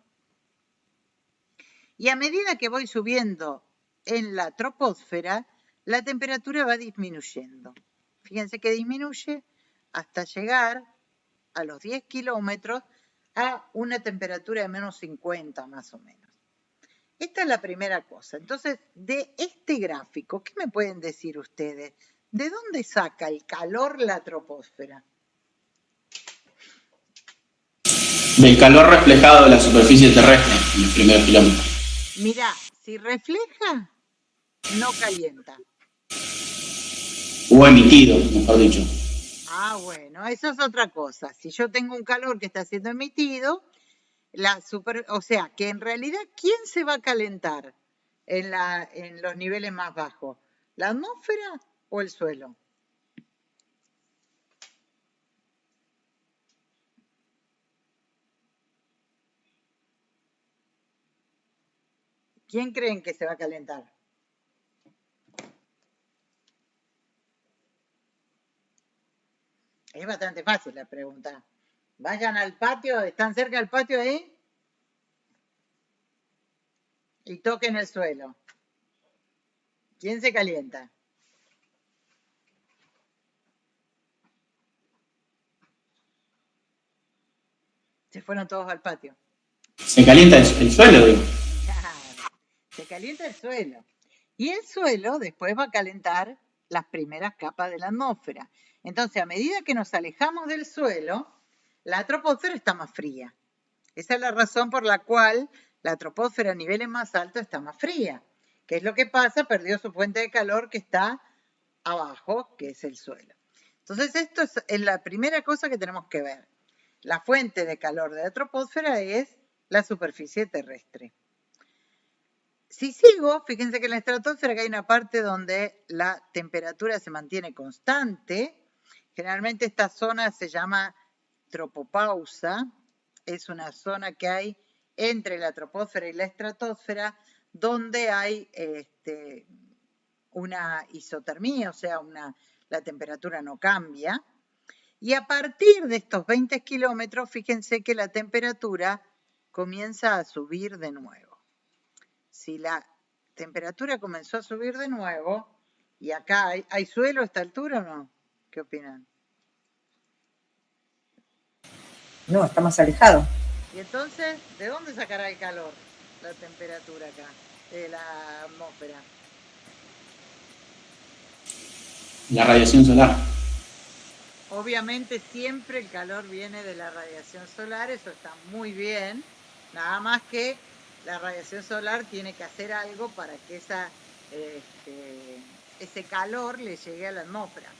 Speaker 2: Y a medida que voy subiendo en la troposfera, la temperatura va disminuyendo. Fíjense que disminuye hasta llegar a los 10 kilómetros a una temperatura de menos 50 más o menos. Esta es la primera cosa. Entonces, de este gráfico, ¿qué me pueden decir ustedes? ¿De dónde saca el calor la troposfera?
Speaker 6: Del calor reflejado de la superficie terrestre en los primeros kilómetros.
Speaker 2: Mirá, si refleja, no calienta.
Speaker 6: O emitido, mejor dicho.
Speaker 2: Ah, bueno, eso es otra cosa. Si yo tengo un calor que está siendo emitido, o sea, que en realidad, ¿quién se va a calentar en los niveles más bajos? ¿La atmósfera o el suelo? ¿Quién creen que se va a calentar? Es bastante fácil la pregunta. Vayan al patio, ¿están cerca del patio ahí? Y toquen el suelo. ¿Quién se calienta? Se fueron todos al patio.
Speaker 6: Se calienta el suelo, digo.
Speaker 2: Se calienta el suelo. Y el suelo después va a calentar las primeras capas de la atmósfera. Entonces, a medida que nos alejamos del suelo, la troposfera está más fría. Esa es la razón por la cual la troposfera a niveles más altos está más fría. ¿Qué es lo que pasa? Perdió su fuente de calor que está abajo, que es el suelo. Entonces, esto es la primera cosa que tenemos que ver. La fuente de calor de la troposfera es la superficie terrestre. Si sigo, fíjense que en la estratosfera hay una parte donde la temperatura se mantiene constante. Generalmente esta zona se llama tropopausa. Es una zona que hay entre la troposfera y la estratosfera donde hay una isotermia, o sea, la temperatura no cambia. Y a partir de estos 20 kilómetros, fíjense que la temperatura comienza a subir de nuevo. Si la temperatura comenzó a subir de nuevo, y acá ¿hay suelo a esta altura o no? ¿Qué opinan?
Speaker 4: No, está más alejado.
Speaker 2: Y entonces, ¿de dónde sacará el calor la temperatura acá, de la atmósfera?
Speaker 6: La radiación solar.
Speaker 2: Obviamente siempre el calor viene de la radiación solar, eso está muy bien, nada más que la radiación solar tiene que hacer algo para que ese calor le llegue a la atmósfera.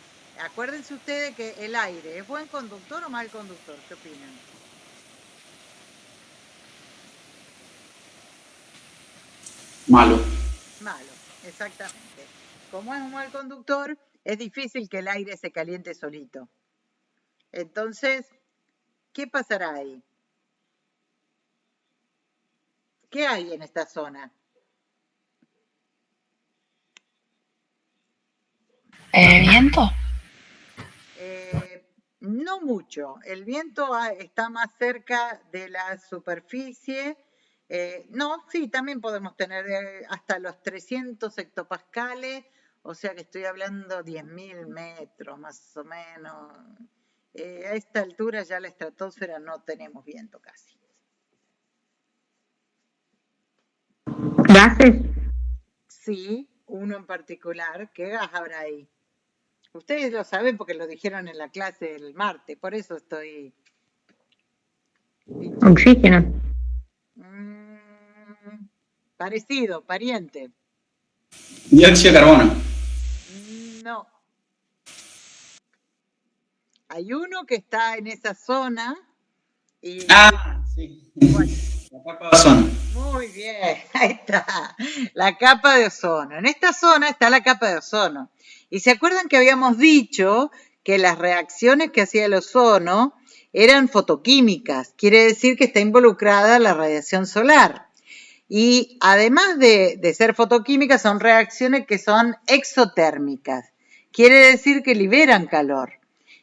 Speaker 2: Acuérdense ustedes que el aire, ¿es buen conductor o mal conductor? ¿Qué opinan?
Speaker 6: Malo.
Speaker 2: Malo, exactamente. Como es un mal conductor, es difícil que el aire se caliente solito. Entonces, ¿qué pasará ahí? ¿Qué hay en esta zona?
Speaker 7: ¿Viento?
Speaker 2: No mucho. El viento está más cerca de la superficie. No, sí, también podemos tener hasta los 300 hectopascales, o sea que estoy hablando 10.000 metros más o menos. A esta altura ya la estratosfera no tenemos viento casi.
Speaker 7: ¿Gases?
Speaker 2: Sí, uno en particular. ¿Qué gas habrá ahí? Ustedes lo saben porque lo dijeron en la clase del martes, por eso estoy...
Speaker 7: Oxígeno.
Speaker 2: Parecido, pariente.
Speaker 6: Dióxido de carbono.
Speaker 2: No. Hay uno que está en esa zona y...
Speaker 6: Sí.
Speaker 2: Bueno,
Speaker 6: la capa de ozono.
Speaker 2: Muy bien, ahí está. La capa de ozono. En esta zona está la capa de ozono. Y se acuerdan que habíamos dicho que las reacciones que hacía el ozono eran fotoquímicas. Quiere decir que está involucrada la radiación solar. Y además de ser fotoquímicas, son reacciones que son exotérmicas. Quiere decir que liberan calor.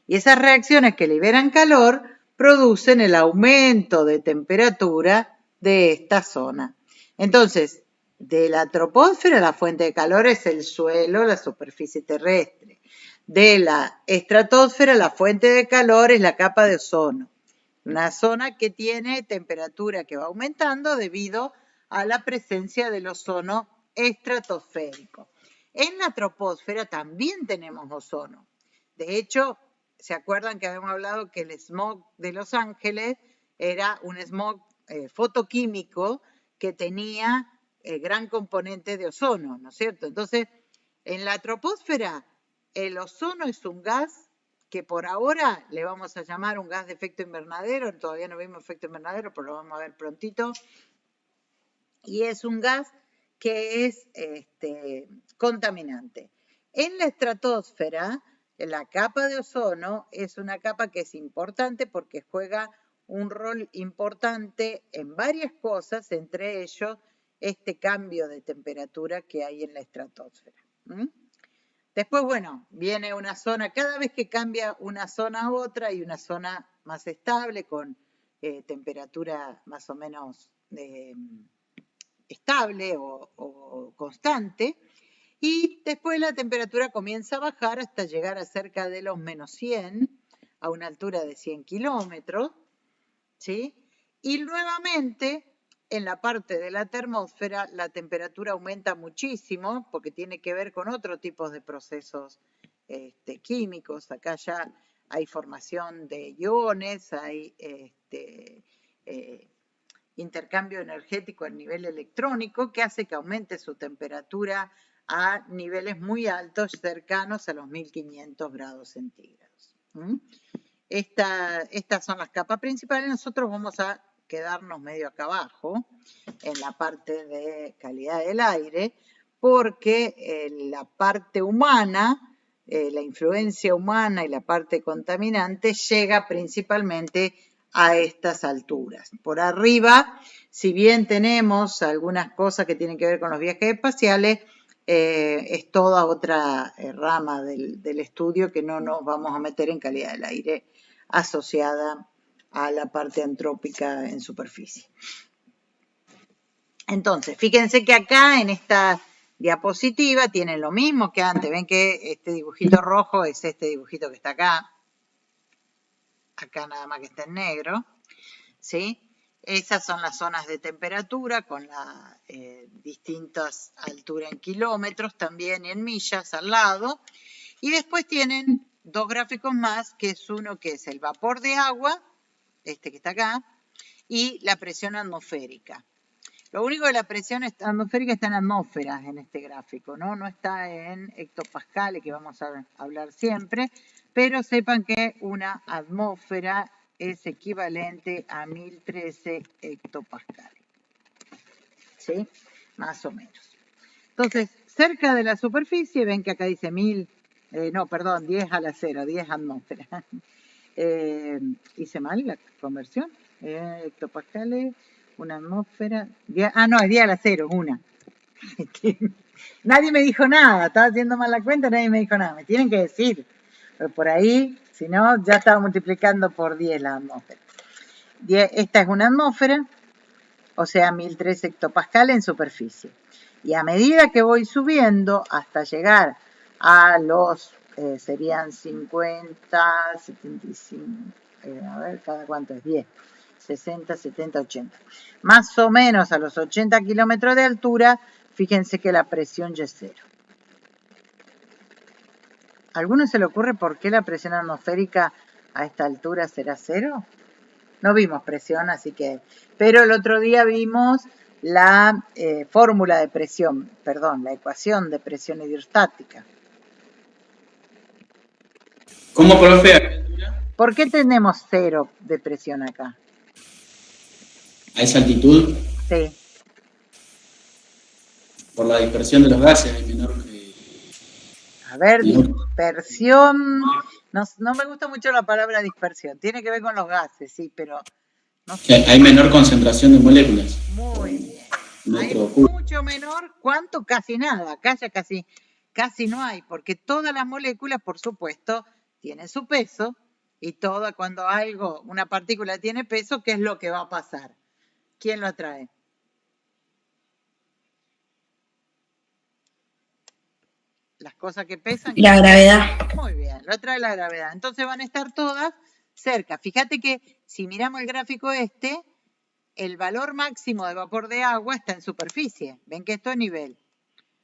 Speaker 2: Y esas reacciones que liberan calor producen el aumento de temperatura de esta zona. Entonces, de la troposfera la fuente de calor es el suelo, la superficie terrestre. De la estratosfera la fuente de calor es la capa de ozono. Una zona que tiene temperatura que va aumentando debido a la presencia del ozono estratosférico. En la troposfera también tenemos ozono. De hecho, ¿se acuerdan que habíamos hablado que el smog de Los Ángeles era un smog fotoquímico que tenía gran componente de ozono, ¿no es cierto? Entonces, en la troposfera, el ozono es un gas que por ahora le vamos a llamar un gas de efecto invernadero, todavía no vimos efecto invernadero, pero lo vamos a ver prontito, y es un gas que es contaminante. En la estratosfera, la capa de ozono es una capa que es importante porque juega un rol importante en varias cosas, entre ellos este cambio de temperatura que hay en la estratosfera. Después, bueno, viene una zona, cada vez que cambia una zona a otra, hay una zona más estable con temperatura más o menos estable o constante, y después la temperatura comienza a bajar hasta llegar a cerca de los -100, a una altura de 100 kilómetros, ¿sí? Y nuevamente, en la parte de la termósfera, la temperatura aumenta muchísimo, porque tiene que ver con otro tipo de procesos químicos. Acá ya hay formación de iones, hay intercambio energético a nivel electrónico, que hace que aumente su temperatura a niveles muy altos, cercanos a los 1500 grados centígrados. Estas son las capas principales. Nosotros vamos a quedarnos medio acá abajo, en la parte de calidad del aire, porque la parte humana, la influencia humana y la parte contaminante llega principalmente a estas alturas. Por arriba, si bien tenemos algunas cosas que tienen que ver con los viajes espaciales, es toda otra rama del estudio que no nos vamos a meter en calidad del aire asociada a la parte antrópica en superficie. Entonces, fíjense que acá en esta diapositiva tienen lo mismo que antes. Ven que este dibujito rojo es este dibujito que está acá. Acá nada más que está en negro, ¿sí? Esas son las zonas de temperatura con las distintas alturas en kilómetros también y en millas al lado. Y después tienen dos gráficos más, que es uno que es el vapor de agua, este que está acá, y la presión atmosférica. Lo único que la presión atmosférica está en atmósferas en este gráfico, ¿no? No está en hectopascales, que vamos a hablar siempre, pero sepan que una atmósfera es equivalente a 1013 hectopascales, ¿sí? Más o menos. Entonces, cerca de la superficie, ven que acá dice 10 a la 0, 10 atmósferas. Hice mal la conversión. Hectopascales, una atmósfera. Es 10 a la 0, una. Nadie me dijo nada, estaba haciendo mal la cuenta, nadie me dijo nada. Me tienen que decir. Pero por ahí, si no, ya estaba multiplicando por 10 la atmósfera. Esta es una atmósfera, o sea, 1003 hectopascales en superficie. Y a medida que voy subiendo hasta llegar a los, serían 50, 75, a ver, ¿cada cuánto es? 10, 60, 70, 80. Más o menos a los 80 kilómetros de altura, fíjense que la presión ya es 0. ¿A alguno se le ocurre por qué la presión atmosférica a esta altura será 0? No vimos presión, así que... Pero el otro día vimos la fórmula de presión, la ecuación de presión hidrostática.
Speaker 6: ¿Cómo, profe? ¿A qué altura?
Speaker 2: ¿Por qué tenemos 0 de presión acá?
Speaker 6: ¿A esa altitud?
Speaker 2: Sí.
Speaker 6: Por la dispersión de los gases, hay menor que...
Speaker 2: A ver, dispersión... No me gusta mucho la palabra dispersión. Tiene que ver con los gases, sí, pero... No sé.
Speaker 6: Hay menor concentración de moléculas.
Speaker 2: Muy bien. Hay mucho menor. ¿Cuánto? Casi nada. Acá ya casi no hay, porque todas las moléculas, por supuesto, tienen su peso, y cuando una partícula tiene peso, ¿qué es lo que va a pasar? ¿Quién lo atrae? Las cosas que pesan.
Speaker 7: La gravedad.
Speaker 2: Muy bien, lo atrae la gravedad. Entonces van a estar todas cerca. Fíjate que si miramos el gráfico el valor máximo de vapor de agua está en superficie. Ven que esto es nivel.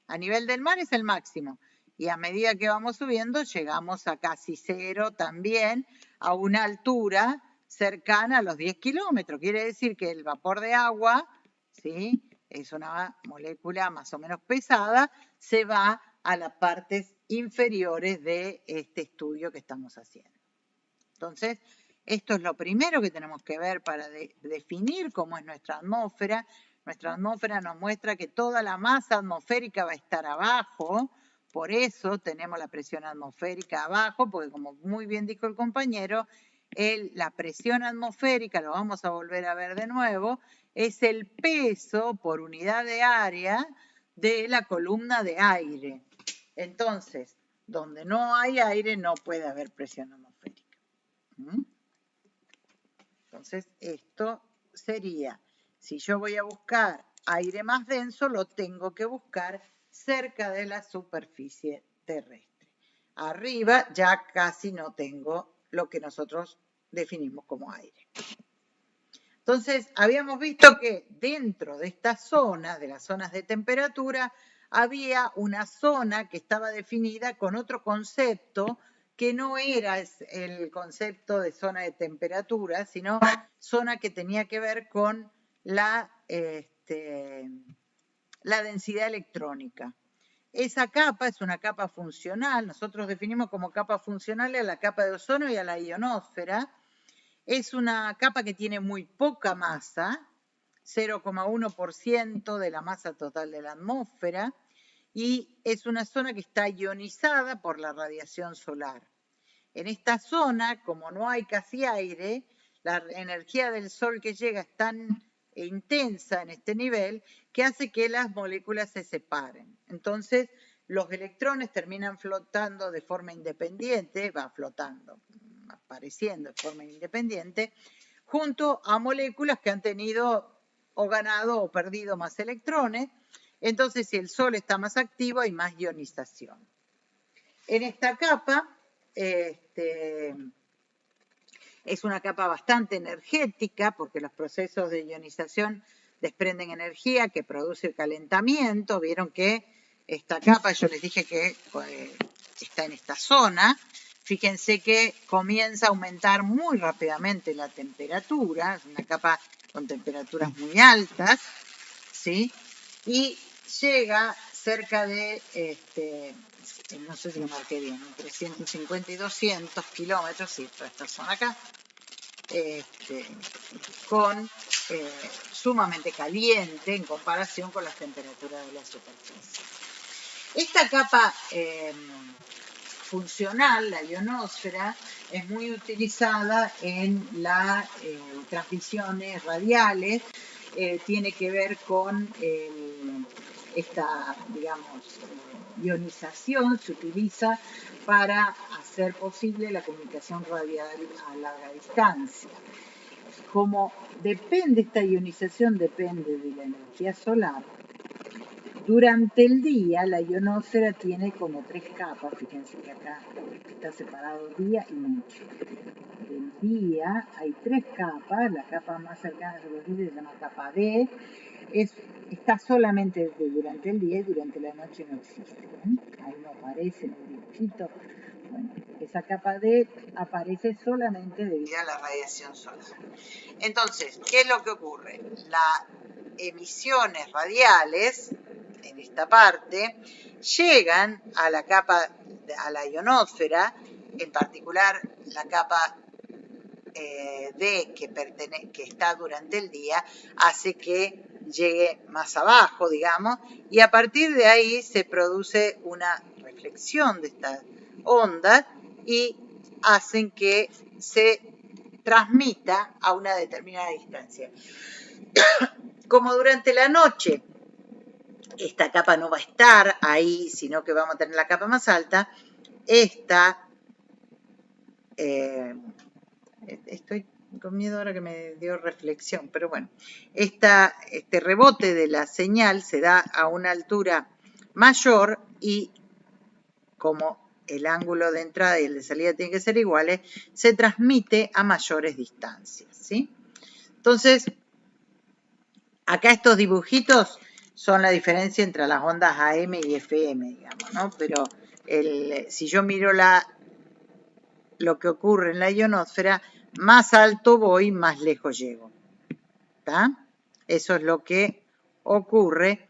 Speaker 2: A nivel del mar es el máximo. Y a medida que vamos subiendo, llegamos a casi 0 también, a una altura cercana a los 10 kilómetros. Quiere decir que el vapor de agua, ¿sí?, es una molécula más o menos pesada, se va a las partes inferiores de este estudio que estamos haciendo. Entonces, esto es lo primero que tenemos que ver para definir cómo es nuestra atmósfera. Nuestra atmósfera nos muestra que toda la masa atmosférica va a estar abajo, por eso tenemos la presión atmosférica abajo, porque como muy bien dijo el compañero, la presión atmosférica, lo vamos a volver a ver de nuevo, es el peso por unidad de área de la columna de aire. Entonces, donde no hay aire no puede haber presión atmosférica. Entonces, esto sería, si yo voy a buscar aire más denso, lo tengo que buscar cerca de la superficie terrestre. Arriba ya casi no tengo lo que nosotros definimos como aire. Entonces, habíamos visto que dentro de estas zonas, de las zonas de temperatura, había una zona que estaba definida con otro concepto que no era el concepto de zona de temperatura, sino zona que tenía que ver con la densidad electrónica. Esa capa es una capa funcional, nosotros definimos como capa funcional a la capa de ozono y a la ionosfera. Es una capa que tiene muy poca masa, 0,1% de la masa total de la atmósfera, y es una zona que está ionizada por la radiación solar. En esta zona, como no hay casi aire, la energía del sol que llega es tan intensa en este nivel que hace que las moléculas se separen. Entonces, los electrones terminan flotando de forma independiente, apareciendo de forma independiente, junto a moléculas que han tenido o ganado o perdido más electrones. Entonces, si el sol está más activo, hay más ionización. En esta capa, es una capa bastante energética porque los procesos de ionización desprenden energía que produce el calentamiento. Vieron que esta capa, yo les dije que está en esta zona. Fíjense que comienza a aumentar muy rápidamente la temperatura. Es una capa con temperaturas muy altas, ¿sí? Y llega cerca de, no sé si lo marqué bien, entre 150 y 200 kilómetros, sí, toda esta zona acá, sumamente caliente en comparación con las temperaturas de la superficie. Esta capa funcional, la ionosfera, es muy utilizada en las transmisiones radiales, tiene que ver con esta, digamos, ionización, se utiliza para hacer posible la comunicación radial a larga distancia. Como esta ionización depende de la energía solar, durante el día la ionosfera tiene como 3 capas, fíjense que acá está separado día y noche. Del día hay 3 capas, la capa más cercana a la superficie se llama capa D, está solamente durante el día y durante la noche no existe. Ahí no aparece en el dibujito. Bueno, esa capa D aparece solamente debido a la radiación solar. Entonces, ¿qué es lo que ocurre? Las emisiones radiales, en esta parte, llegan a la capa, a la ionosfera, en particular la capa D que está durante el día, hace que llegue más abajo, digamos, y a partir de ahí se produce una reflexión de estas ondas y hacen que se transmita a una determinada distancia. Como durante la noche esta capa no va a estar ahí, sino que vamos a tener la capa más alta, estoy con miedo ahora que me dio reflexión, pero bueno, este rebote de la señal se da a una altura mayor y como el ángulo de entrada y el de salida tienen que ser iguales, se transmite a mayores distancias, ¿sí? Entonces, acá estos dibujitos son la diferencia entre las ondas AM y FM, digamos, ¿no? Pero si yo miro lo que ocurre en la ionosfera, más alto voy, más lejos llego. ¿Está? Eso es lo que ocurre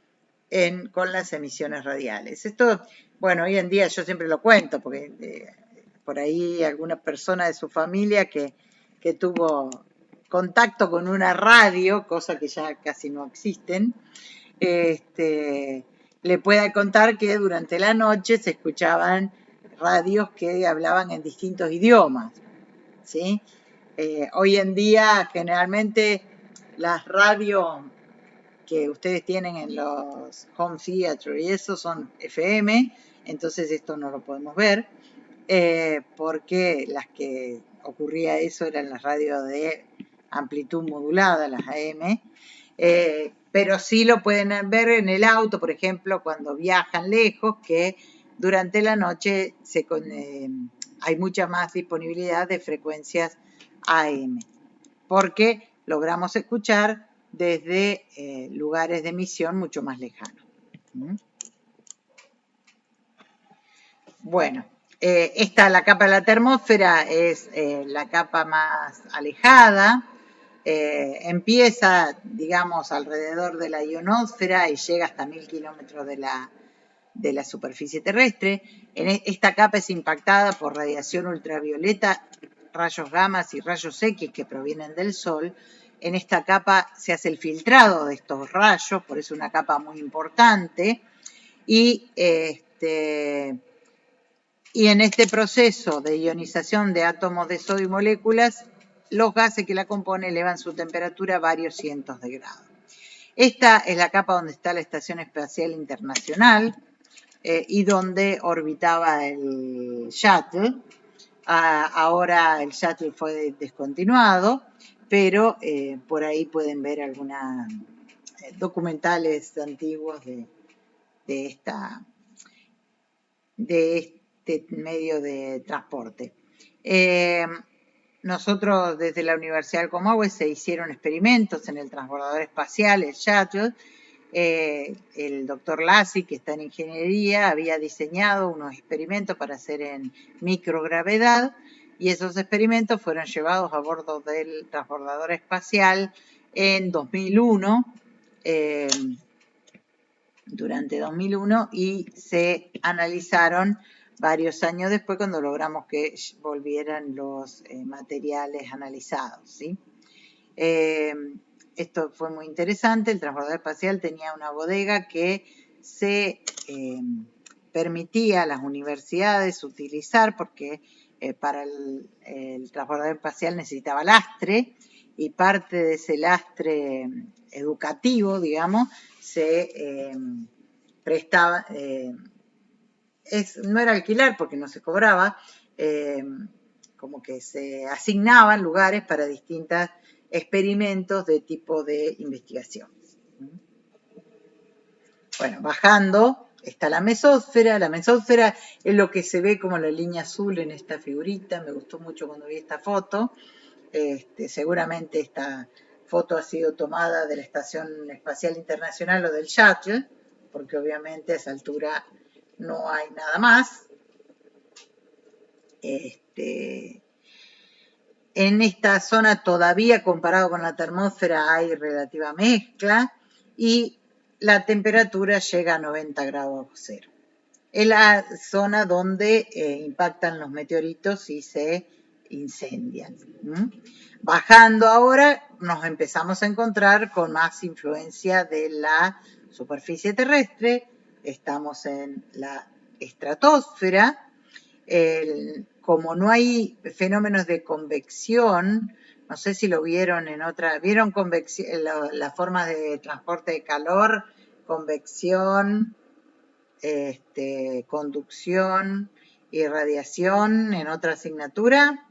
Speaker 2: con las emisiones radiales. Esto, bueno, hoy en día yo siempre lo cuento, porque por ahí alguna persona de su familia que tuvo contacto con una radio, cosa que ya casi no existen, le pueda contar que durante la noche se escuchaban radios que hablaban en distintos idiomas, ¿sí? Hoy en día, generalmente, las radios que ustedes tienen en los home theater y eso son FM, entonces esto no lo podemos ver, porque las que ocurría eso eran las radios de amplitud modulada, las AM, pero sí lo pueden ver en el auto, por ejemplo, cuando viajan lejos, que durante la noche hay mucha más disponibilidad de frecuencias AM, porque logramos escuchar desde lugares de emisión mucho más lejanos. Bueno, la capa de la termósfera es la capa más alejada. Empieza, digamos, alrededor de la ionosfera y llega hasta 1000 kilómetros de la superficie terrestre. Esta capa es impactada por radiación ultravioleta, rayos gamma y rayos X que provienen del Sol. En esta capa se hace el filtrado de estos rayos, por eso es una capa muy importante. Y en este proceso de ionización de átomos de sodio y moléculas, los gases que la componen elevan su temperatura a varios cientos de grados. Esta es la capa donde está la Estación Espacial Internacional y donde orbitaba el Shuttle. Ahora el Shuttle fue descontinuado, pero por ahí pueden ver algunos documentales antiguos de este medio de transporte. Nosotros desde la Universidad del Comahue se hicieron experimentos en el transbordador espacial, el Shuttle. El doctor Lassi, que está en ingeniería, había diseñado unos experimentos para hacer en microgravedad y esos experimentos fueron llevados a bordo del transbordador espacial en 2001, durante 2001, y se analizaron varios años después cuando logramos que volvieran los materiales analizados, ¿sí? Esto fue muy interesante. El transbordador espacial tenía una bodega que se permitía a las universidades utilizar porque para el transbordador espacial necesitaba lastre y parte de ese lastre educativo, digamos, se prestaba, no era alquilar porque no se cobraba, como que se asignaban lugares para distintos experimentos de tipo de investigación. Bueno, bajando está la mesósfera. La mesósfera es lo que se ve como la línea azul en esta figurita. Me gustó mucho cuando vi esta foto. Seguramente esta foto ha sido tomada de la Estación Espacial Internacional o del Shuttle, porque obviamente a esa altura no hay nada más. En esta zona todavía, comparado con la termósfera, hay relativa mezcla y la temperatura llega a 90 grados bajo cero. Es la zona donde impactan los meteoritos y se incendian. Bajando ahora, nos empezamos a encontrar con más influencia de la superficie terrestre. Estamos en la estratosfera. Como no hay fenómenos de convección, no sé si lo vieron en otra, ¿vieron las formas de transporte de calor? Convección, conducción y radiación en otra asignatura.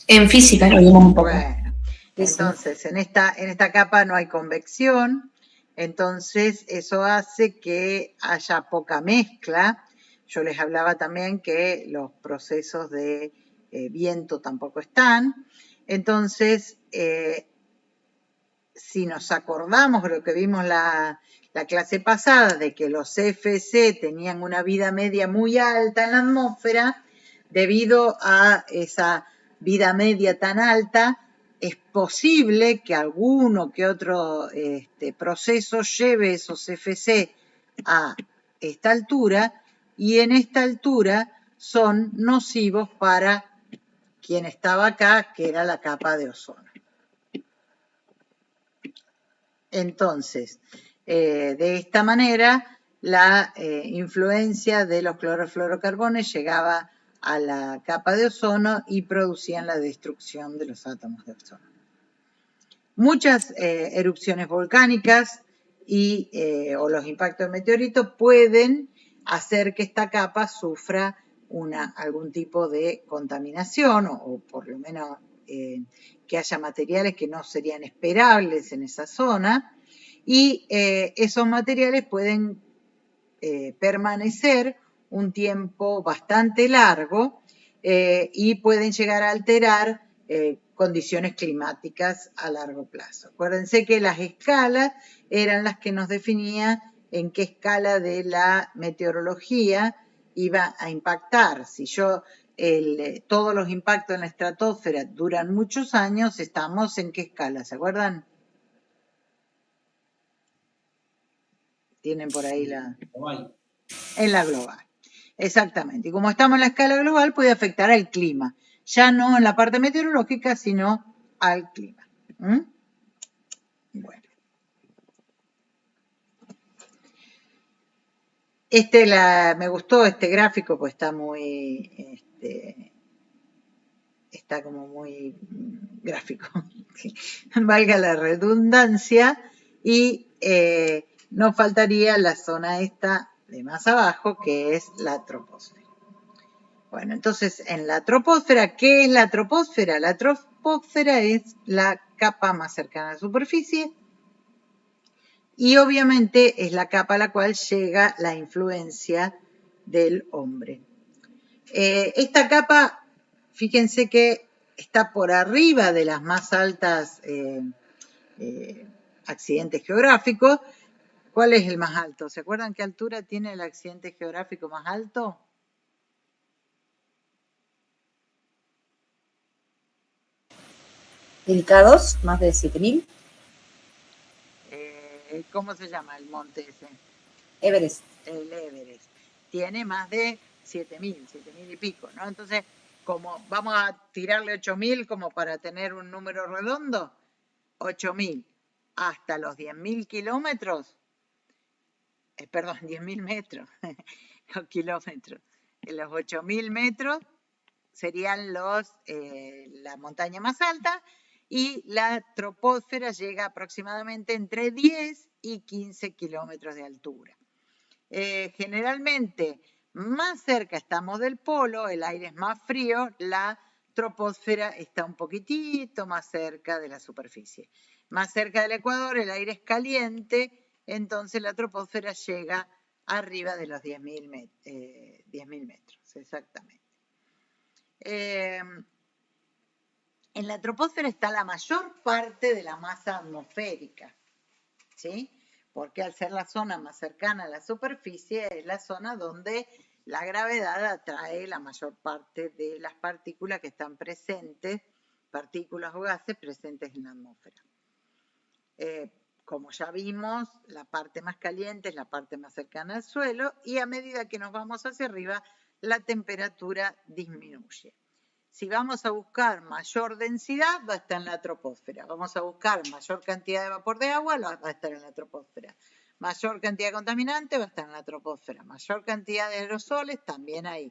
Speaker 7: En física lo vimos un poco.
Speaker 2: Bueno, entonces en esta capa no hay convección, entonces eso hace que haya poca mezcla. Yo les hablaba también que los procesos de viento tampoco están. Entonces, si nos acordamos de lo que vimos la clase pasada, de que los CFC tenían una vida media muy alta en la atmósfera, debido a esa vida media tan alta, es posible que alguno que otro proceso lleve esos CFC a esta altura, y en esta altura son nocivos para quien estaba acá, que era la capa de ozono. Entonces, de esta manera, la influencia de los clorofluorocarbones llegaba a la capa de ozono y producían la destrucción de los átomos de ozono. Muchas erupciones volcánicas o los impactos de meteoritos pueden hacer que esta capa sufra algún tipo de contaminación o por lo menos que haya materiales que no serían esperables en esa zona y esos materiales pueden permanecer un tiempo bastante largo y pueden llegar a alterar condiciones climáticas a largo plazo. Acuérdense que las escalas eran las que nos definían en qué escala de la meteorología iba a impactar. Si todos los impactos en la estratosfera duran muchos años, estamos en qué escala, ¿se acuerdan? Tienen por ahí en la global. Exactamente. Y como estamos en la escala global, puede afectar al clima. Ya no en la parte meteorológica, sino al clima. Bueno. Me gustó este gráfico, pues está muy, está como muy gráfico, valga la redundancia, y nos faltaría la zona esta de más abajo, que es la troposfera. Bueno, entonces, en la troposfera, ¿qué es la troposfera? La troposfera es la capa más cercana a la superficie y obviamente es la capa a la cual llega la influencia del hombre. Esta capa, fíjense que está por arriba de las más altas accidentes geográficos. ¿Cuál es el más alto? ¿Se acuerdan qué altura tiene el accidente geográfico más alto?
Speaker 4: ¿El K2, más de 7.000?
Speaker 2: ¿Cómo se llama el monte ese?
Speaker 4: Everest.
Speaker 2: El Everest. Tiene más de 7.000 y pico, ¿no? Entonces, como vamos a tirarle 8.000 como para tener un número redondo, 8.000 hasta los 10.000 kilómetros, perdón, 10.000 metros, los kilómetros, los 8.000 metros serían la montaña más alta y la troposfera llega aproximadamente entre 10 y 15 kilómetros de altura. Generalmente, más cerca estamos del polo, el aire es más frío, la troposfera está un poquitito más cerca de la superficie. Más cerca del ecuador, el aire es caliente, entonces la troposfera llega arriba de los 10.000 metros, exactamente. En la troposfera está la mayor parte de la masa atmosférica, ¿sí? Porque al ser la zona más cercana a la superficie es la zona donde la gravedad atrae la mayor parte de las partículas que están presentes, partículas o gases presentes en la atmósfera. Como ya vimos, la parte más caliente es la parte más cercana al suelo y a medida que nos vamos hacia arriba, la temperatura disminuye. Si vamos a buscar mayor densidad, va a estar en la troposfera. Vamos a buscar mayor cantidad de vapor de agua, va a estar en la troposfera. Mayor cantidad de contaminante, va a estar en la troposfera. Mayor cantidad de aerosoles, también ahí.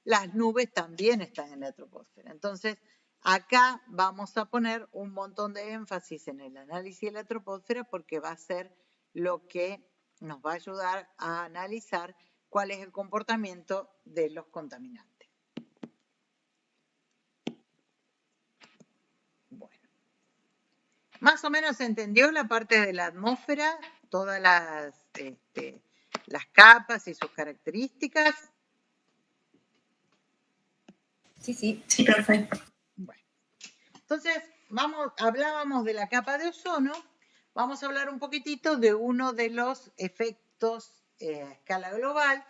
Speaker 2: Las nubes también están en la troposfera. Entonces, acá vamos a poner un montón de énfasis en el análisis de la troposfera porque va a ser lo que nos va a ayudar a analizar cuál es el comportamiento de los contaminantes. Bueno, más o menos se entendió la parte de la atmósfera, todas las capas y sus características.
Speaker 4: Sí.
Speaker 7: Sí, perfecto.
Speaker 2: Bueno, entonces hablábamos de la capa de ozono, vamos a hablar un poquitito de uno de los efectos a escala global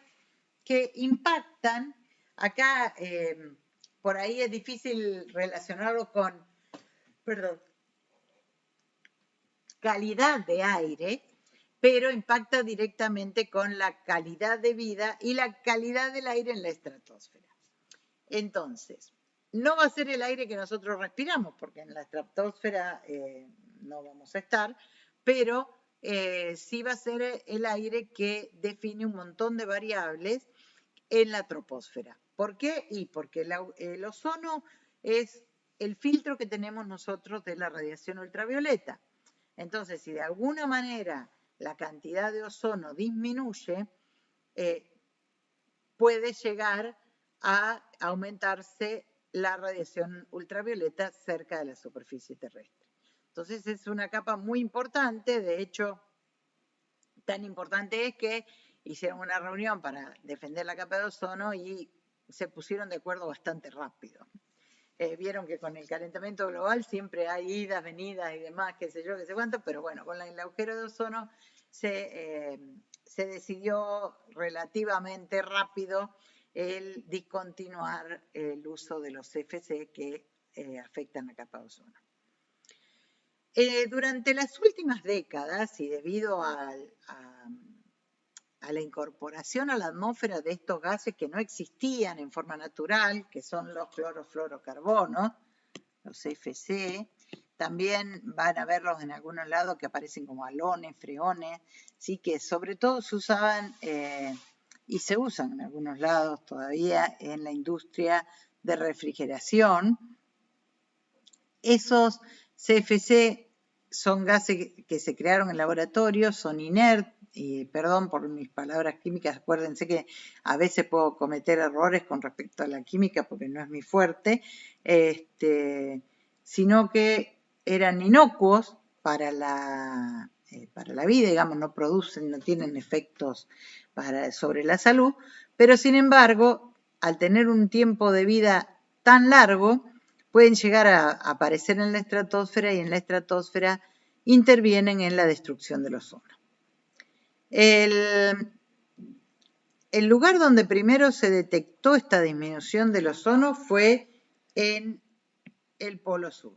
Speaker 2: que impactan. Acá, por ahí es difícil relacionarlo con, calidad de aire, pero impacta directamente con la calidad de vida y la calidad del aire en la estratosfera. Entonces, no va a ser el aire que nosotros respiramos, porque en la estratosfera no vamos a estar, pero sí va a ser el aire que define un montón de variables en la troposfera. ¿Por qué? Y porque el ozono es el filtro que tenemos nosotros de la radiación ultravioleta. Entonces, si de alguna manera la cantidad de ozono disminuye, puede llegar a aumentarse la radiación ultravioleta cerca de la superficie terrestre. Entonces, es una capa muy importante. De hecho, tan importante es que hicieron una reunión para defender la capa de ozono y se pusieron de acuerdo bastante rápido. Vieron que con el calentamiento global siempre hay idas, venidas y demás, qué sé yo, qué sé cuánto, pero bueno, con el agujero de ozono se decidió relativamente rápido el discontinuar el uso de los CFC que afectan la capa de ozono. Durante las últimas décadas y debido a la incorporación a la atmósfera de estos gases que no existían en forma natural, que son los clorofluorocarbonos, los CFC, también van a verlos en algunos lados que aparecen como halones, freones, sí, que sobre todo se usaban y se usan en algunos lados todavía en la industria de refrigeración. Esos CFC son gases que se crearon en laboratorio, son inertes, y perdón por mis palabras químicas, acuérdense que a veces puedo cometer errores con respecto a la química porque no es mi fuerte, sino que eran inocuos para la vida, digamos, no producen, no tienen efectos sobre la salud, pero sin embargo, al tener un tiempo de vida tan largo, pueden llegar a aparecer en la estratosfera y en la estratosfera intervienen en la destrucción del ozono. El lugar donde primero se detectó esta disminución del ozono fue en el Polo Sur.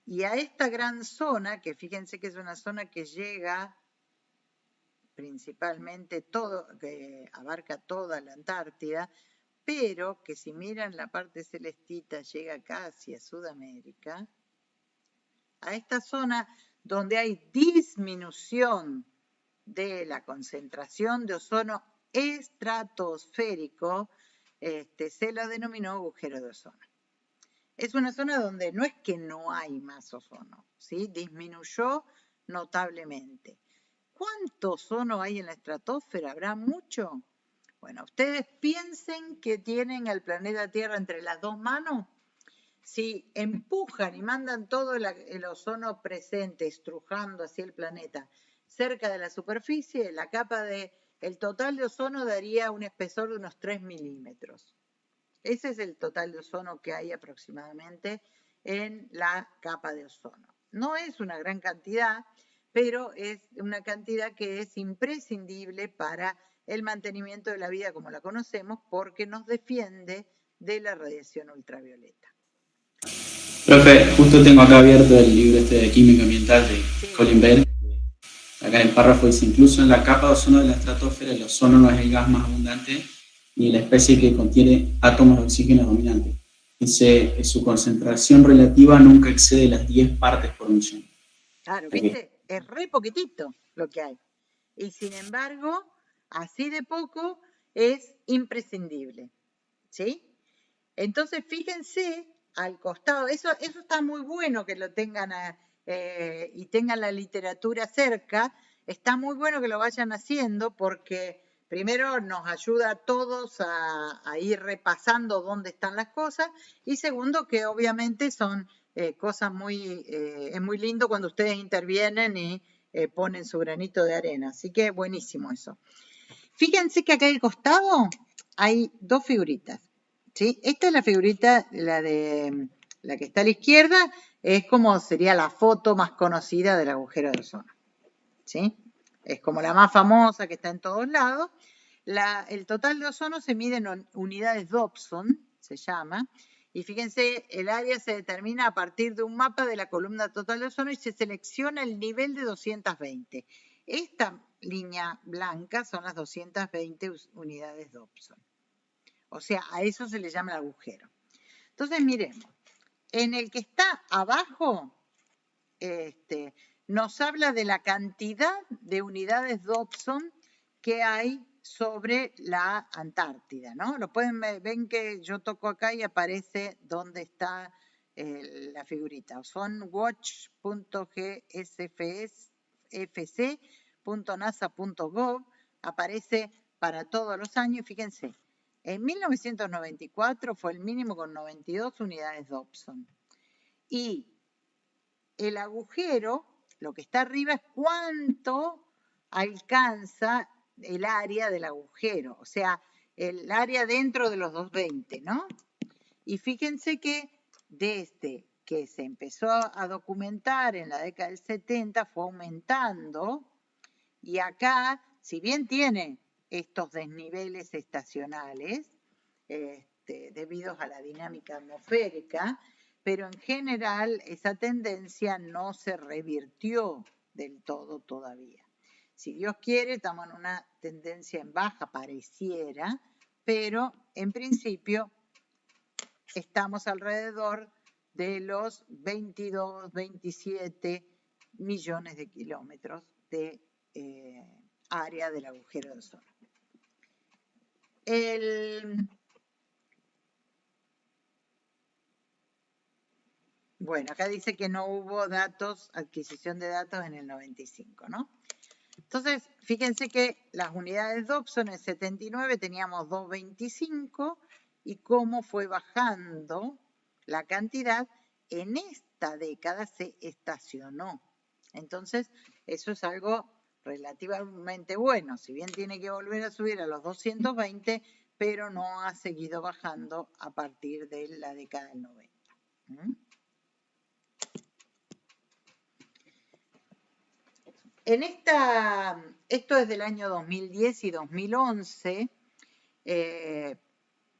Speaker 2: Y a esta gran zona, que fíjense que es una zona que llega principalmente que abarca toda la Antártida, pero que si miran la parte celestita llega casi a Sudamérica, a esta zona donde hay disminución de la concentración de ozono estratosférico, se lo denominó agujero de ozono. Es una zona donde no es que no hay más ozono, ¿sí? Disminuyó notablemente. ¿Cuánto ozono hay en la estratosfera? ¿Habrá mucho? Bueno, ustedes piensen que tienen al planeta Tierra entre las dos manos. Si empujan y mandan todo el ozono presente, estrujando hacia el planeta, cerca de la superficie, el total de ozono daría un espesor de unos 3 milímetros. Ese es el total de ozono que hay aproximadamente en la capa de ozono. No es una gran cantidad, pero es una cantidad que es imprescindible para el mantenimiento de la vida como la conocemos, porque nos defiende de la radiación ultravioleta.
Speaker 6: Profe, justo tengo acá abierto el libro de Química Ambiental de Colin Bell. Acá en el párrafo dice, incluso en la capa de ozono de la estratosfera, el ozono no es el gas más abundante ni la especie que contiene átomos de oxígeno dominante. Dice, su concentración relativa nunca excede las 10 partes por millón.
Speaker 2: Claro, ¿viste? Es re poquitito lo que hay. Y sin embargo, así de poco es imprescindible. ¿Sí? Entonces, fíjense al costado, eso está muy bueno que lo tengan y tengan la literatura cerca, está muy bueno que lo vayan haciendo porque primero nos ayuda a todos a ir repasando dónde están las cosas y segundo que obviamente son cosas es muy lindo cuando ustedes intervienen y ponen su granito de arena, así que buenísimo eso. Fíjense que acá al costado hay dos figuritas. ¿Sí? Esta es la figurita, la que está a la izquierda, es como sería la foto más conocida del agujero de ozono. ¿Sí? Es como la más famosa que está en todos lados. El total de ozono se mide en unidades Dobson, se llama, y fíjense, el área se determina a partir de un mapa de la columna total de ozono y se selecciona el nivel de 220. Esta línea blanca son las 220 unidades Dobson. O sea, a eso se le llama el agujero. Entonces, miremos, en el que está abajo, nos habla de la cantidad de unidades Dobson que hay sobre la Antártida, ¿no? Lo pueden ver, ven que yo toco acá y aparece dónde está la figurita. Son watch.gsfc.nasa.gov, aparece para todos los años. Fíjense, en 1994 fue el mínimo con 92 unidades Dobson. Y el agujero, lo que está arriba es cuánto alcanza el área del agujero, o sea, el área dentro de los 220, ¿no? Y fíjense que desde que se empezó a documentar en la década del 70 fue aumentando, y acá, si bien tiene estos desniveles estacionales, debidos a la dinámica atmosférica, pero en general esa tendencia no se revirtió del todo todavía. Si Dios quiere, estamos en una tendencia en baja, pareciera, pero en principio estamos alrededor de los 22, 27 millones de kilómetros de área del agujero de ozono. Bueno, acá dice que no hubo datos, adquisición de datos en el 95, ¿no? Entonces, fíjense que las unidades Dobson en el 79 teníamos 225 y cómo fue bajando la cantidad en esta década se estacionó. Entonces, eso es algo relativamente bueno. Si bien tiene que volver a subir a los 220, pero no ha seguido bajando a partir de la década del 90. Esto es del año 2010 y 2011,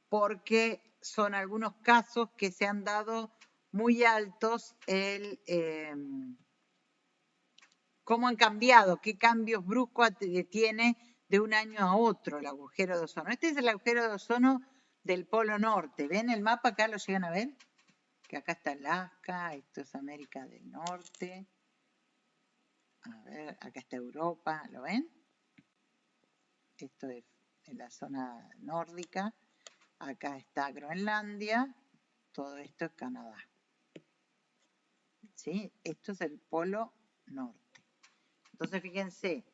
Speaker 2: porque son algunos casos que se han dado muy altos, cómo han cambiado, qué cambios bruscos tiene de un año a otro el agujero de ozono. Este es el agujero de ozono del Polo Norte. ¿Ven el mapa? Acá lo llegan a ver. Que acá está Alaska, esto es América del Norte. A ver, acá está Europa, ¿lo ven? Esto es en la zona nórdica. Acá está Groenlandia. Todo esto es Canadá. ¿Sí? Esto es el Polo Norte. Entonces, fíjense,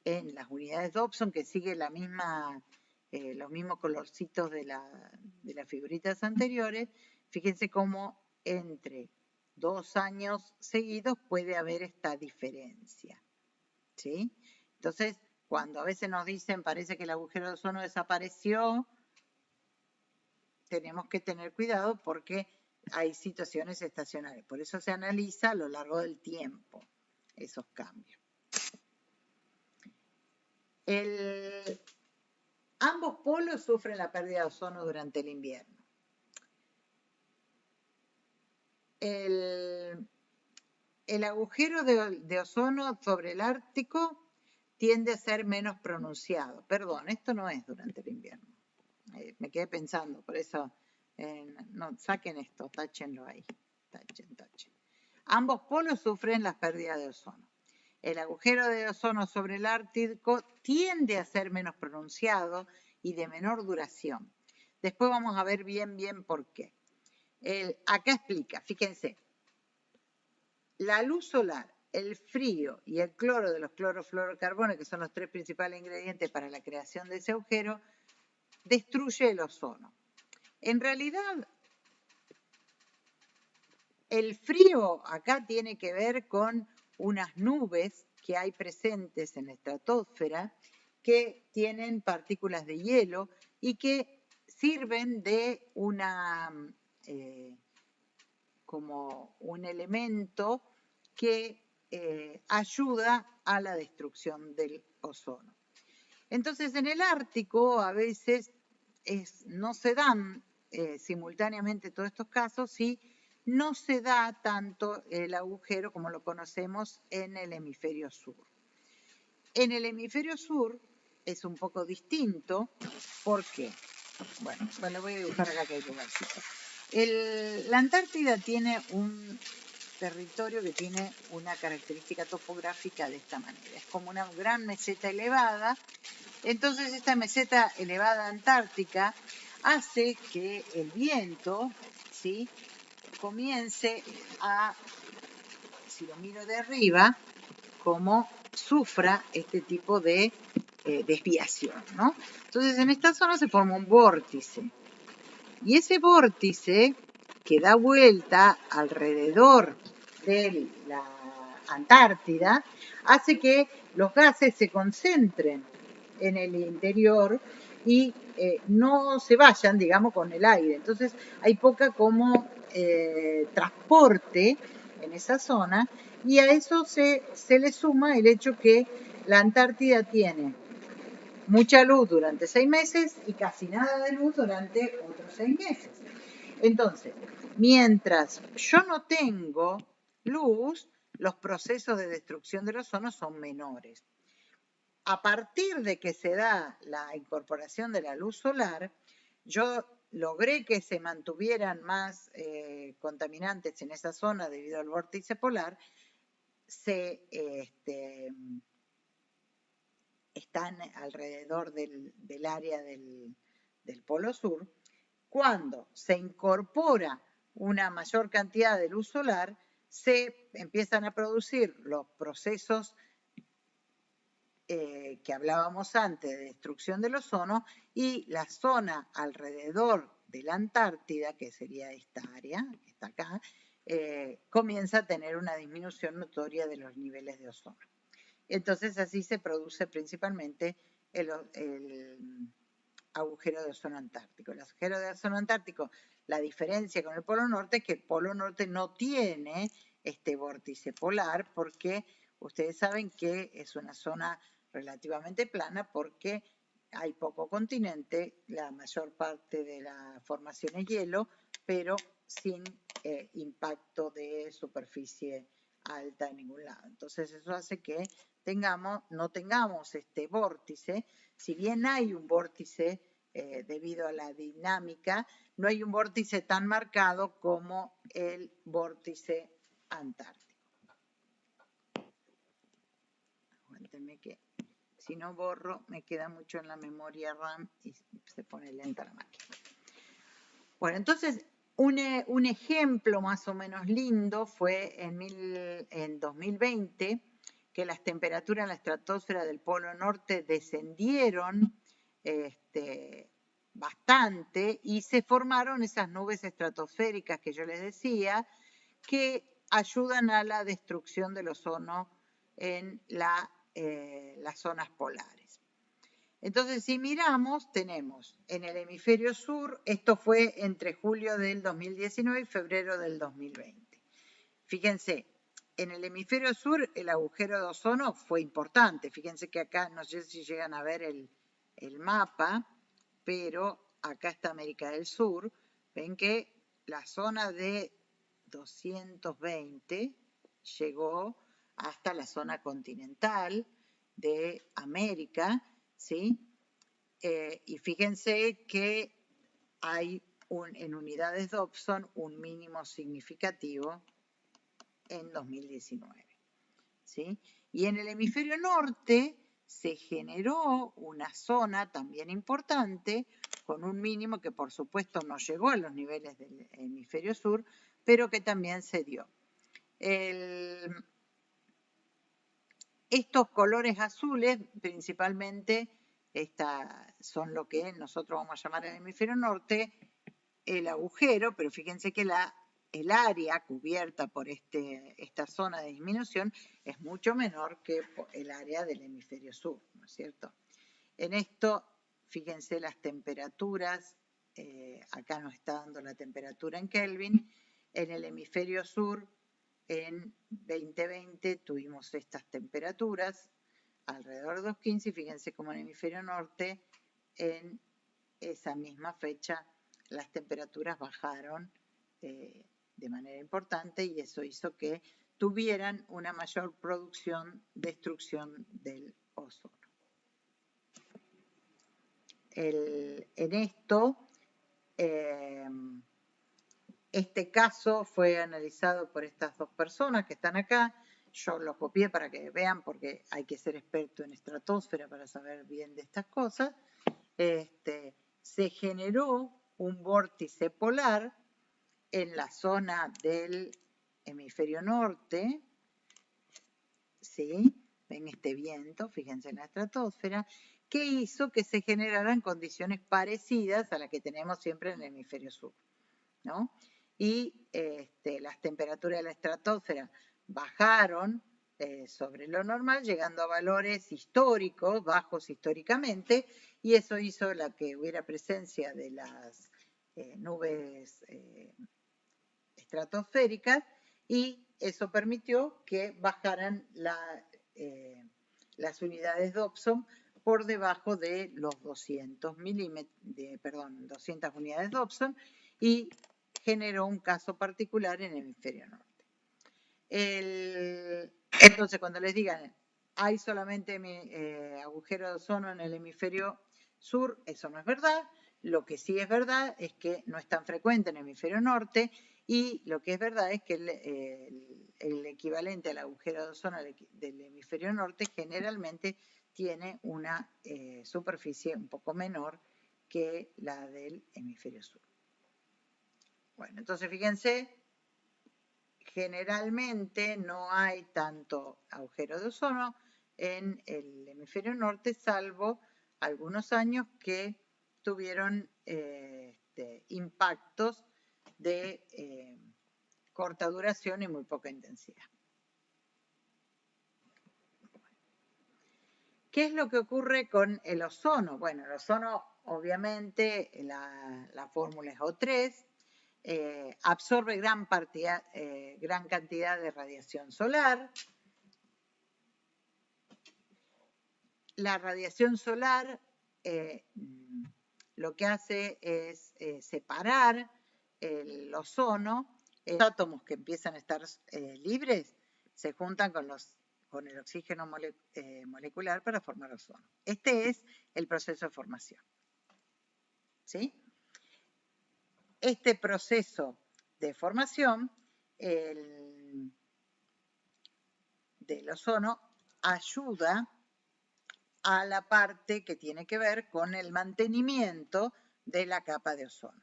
Speaker 2: en las unidades Dobson, que sigue la misma, los mismos colorcitos de las figuritas anteriores, fíjense cómo entre 2 años seguidos puede haber esta diferencia, ¿sí? Entonces, cuando a veces nos dicen parece que el agujero de ozono desapareció, tenemos que tener cuidado porque hay situaciones estacionales. Por eso se analiza a lo largo del tiempo esos cambios. Ambos polos sufren la pérdida de ozono durante el invierno. El agujero de ozono sobre el Ártico tiende a ser menos pronunciado. Perdón, esto no es durante el invierno. Me quedé pensando, por eso no, saquen esto, táchenlo ahí. Tachen. Ambos polos sufren las pérdidas de ozono. El agujero de ozono sobre el Ártico tiende a ser menos pronunciado y de menor duración. Después vamos a ver bien por qué. Acá explica, fíjense, la luz solar, el frío y el cloro de los clorofluorocarbonos, que son los 3 principales ingredientes para la creación de ese agujero, destruye el ozono. En realidad, el frío acá tiene que ver con unas nubes que hay presentes en la estratosfera que tienen partículas de hielo y que sirven de como un elemento que ayuda a la destrucción del ozono. Entonces, en el Ártico a veces no se dan simultáneamente todos estos casos y no se da tanto el agujero como lo conocemos en el hemisferio sur. En el hemisferio sur es un poco distinto. ¿Por qué? Bueno, lo voy a dibujar acá que hay lugarcito. La Antártida tiene un territorio que tiene una característica topográfica de esta manera. Es como una gran meseta elevada. Entonces esta meseta elevada antártica hace que el viento, ¿sí?, comience a, si lo miro de arriba, como sufra este tipo de desviación, ¿no? Entonces en esta zona se forma un vórtice. Y ese vórtice que da vuelta alrededor de la Antártida hace que los gases se concentren en el interior y no se vayan, digamos, con el aire. Entonces hay poca como transporte en esa zona, y a eso se le suma el hecho que la Antártida tiene mucha luz durante 6 meses y casi nada de luz durante otros 6 meses. Entonces, mientras yo no tengo luz, los procesos de destrucción del ozono son menores. A partir de que se da la incorporación de la luz solar, yo logré que se mantuvieran más contaminantes en esa zona debido al vórtice polar. Están alrededor del área del Polo Sur. Cuando se incorpora una mayor cantidad de luz solar, se empiezan a producir los procesos que hablábamos antes de destrucción del ozono, y la zona alrededor de la Antártida, que sería esta área que está acá, comienza a tener una disminución notoria de los niveles de ozono. Entonces así se produce principalmente el agujero de ozono antártico. El agujero de ozono antártico, la diferencia con el Polo Norte es que el Polo Norte no tiene este vórtice polar, porque ustedes saben que es una zona relativamente plana porque hay poco continente, la mayor parte de la formación es hielo, pero sin impacto de superficie alta en ningún lado. Entonces eso hace que no tengamos este vórtice. Si bien hay un vórtice debido a la dinámica, no hay un vórtice tan marcado como el vórtice antártico. Aguántenme que si no borro me queda mucho en la memoria RAM y se pone lenta la máquina. Bueno, entonces un ejemplo más o menos lindo fue en 2020, que las temperaturas en la estratosfera del Polo Norte descendieron bastante y se formaron esas nubes estratosféricas que yo les decía, que ayudan a la destrucción del ozono en las zonas polares. Entonces, si miramos, tenemos en el hemisferio sur, esto fue entre julio del 2019 y febrero del 2020. Fíjense, en el hemisferio sur el agujero de ozono fue importante. Fíjense que acá, no sé si llegan a ver el mapa, pero acá está América del Sur. Ven que la zona de 220 llegó hasta la zona continental de América, ¿sí? Y fíjense que hay en unidades Dobson un mínimo significativo en 2019, ¿sí? Y en el hemisferio norte se generó una zona también importante con un mínimo que por supuesto no llegó a los niveles del hemisferio sur, pero que también se dio. Estos colores azules principalmente son lo que nosotros vamos a llamar el hemisferio norte, el agujero, pero fíjense que el área cubierta por esta zona de disminución es mucho menor que el área del hemisferio sur, ¿no es cierto? En esto, fíjense las temperaturas, acá nos está dando la temperatura en Kelvin. En el hemisferio sur, en 2020 tuvimos estas temperaturas alrededor de 2,15, y fíjense como en el hemisferio norte, en esa misma fecha, las temperaturas bajaron de manera importante, y eso hizo que tuvieran una mayor destrucción del ozono. en esto, este caso fue analizado por estas dos personas que están acá. Yo lo copié para que vean porque hay que ser experto en estratosfera para saber bien de estas cosas. Se generó un vórtice polar en la zona del hemisferio norte, ¿sí? Ven este viento, fíjense en la estratosfera, que hizo que se generaran condiciones parecidas a las que tenemos siempre en el hemisferio sur, ¿no? Y las temperaturas de la estratosfera bajaron sobre lo normal, llegando a valores históricos, bajos históricamente, y eso hizo que hubiera presencia de las nubes estratosféricas, y eso permitió que bajaran las unidades Dobson por debajo de los 200 unidades Dobson, y generó un caso particular en el hemisferio norte. Entonces, cuando les digan, hay solamente agujero de ozono en el hemisferio sur, eso no es verdad. Lo que sí es verdad es que no es tan frecuente en el hemisferio norte, y lo que es verdad es que el equivalente al agujero de ozono del hemisferio norte generalmente tiene una superficie un poco menor que la del hemisferio sur. Bueno, entonces fíjense, generalmente no hay tanto agujero de ozono en el hemisferio norte, salvo algunos años que tuvieron impactos de corta duración y muy poca intensidad. ¿Qué es lo que ocurre con el ozono? Bueno, el ozono, obviamente, la fórmula es O3, absorbe gran cantidad de radiación solar. La radiación solar lo que hace es separar el ozono. Los átomos que empiezan a estar libres se juntan con el oxígeno molecular para formar ozono. Este es el proceso de formación, ¿sí? Este proceso de formación del ozono ayuda a la parte que tiene que ver con el mantenimiento de la capa de ozono.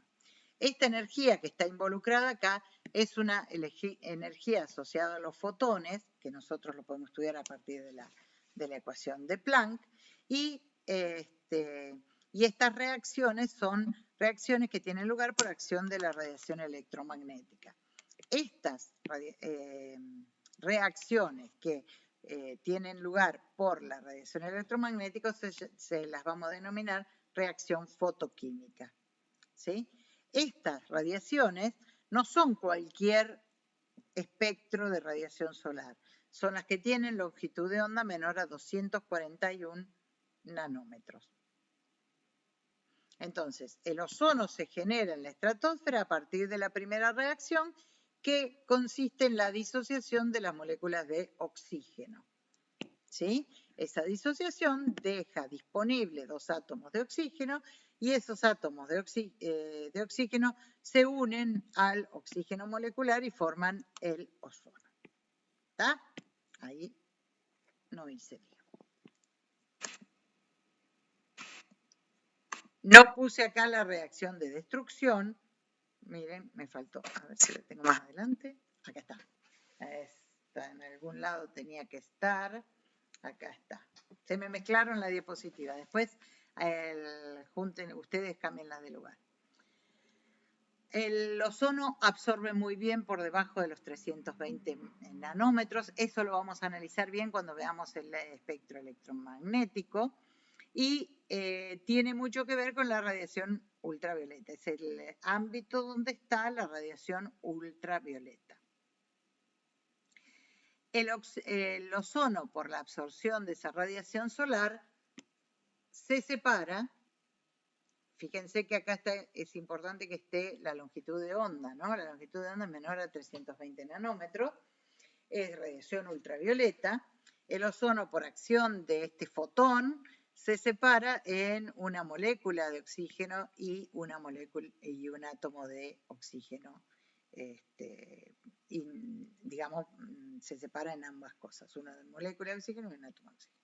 Speaker 2: Esta energía que está involucrada acá es una energía asociada a los fotones, que nosotros lo podemos estudiar a partir de la ecuación de Planck, y estas reacciones son reacciones que tienen lugar por acción de la radiación electromagnética. Estas reacciones que tienen lugar por la radiación electromagnética se las vamos a denominar reacción fotoquímica, ¿sí? Estas radiaciones no son cualquier espectro de radiación solar, son las que tienen longitud de onda menor a 241 nanómetros. Entonces, el ozono se genera en la estratosfera a partir de la primera reacción, que consiste en la disociación de las moléculas de oxígeno, ¿sí? Esa disociación deja disponible 2 átomos de oxígeno, y esos átomos de oxígeno se unen al oxígeno molecular y forman el ozono. ¿Está? Ahí no hice bien. No puse acá la reacción de destrucción. Miren, me faltó. A ver si la tengo más adelante. Acá está. Está en algún lado, tenía que estar. Acá está. Se me mezclaron la diapositiva. Después, ustedes cámbienlas de lugar. El ozono absorbe muy bien por debajo de los 320 nanómetros. Eso lo vamos a analizar bien cuando veamos el espectro electromagnético. Y tiene mucho que ver con la radiación ultravioleta. Es el ámbito donde está la radiación ultravioleta. El ozono, por la absorción de esa radiación solar, se separa. Fíjense que acá es importante que esté la longitud de onda, ¿no? La longitud de onda es menor a 320 nanómetros. Es radiación ultravioleta. El ozono, por acción de este fotón, se separa en una molécula de oxígeno y una molécula y un átomo de oxígeno. Y, digamos, se separa en ambas cosas, una molécula de oxígeno y un átomo de oxígeno.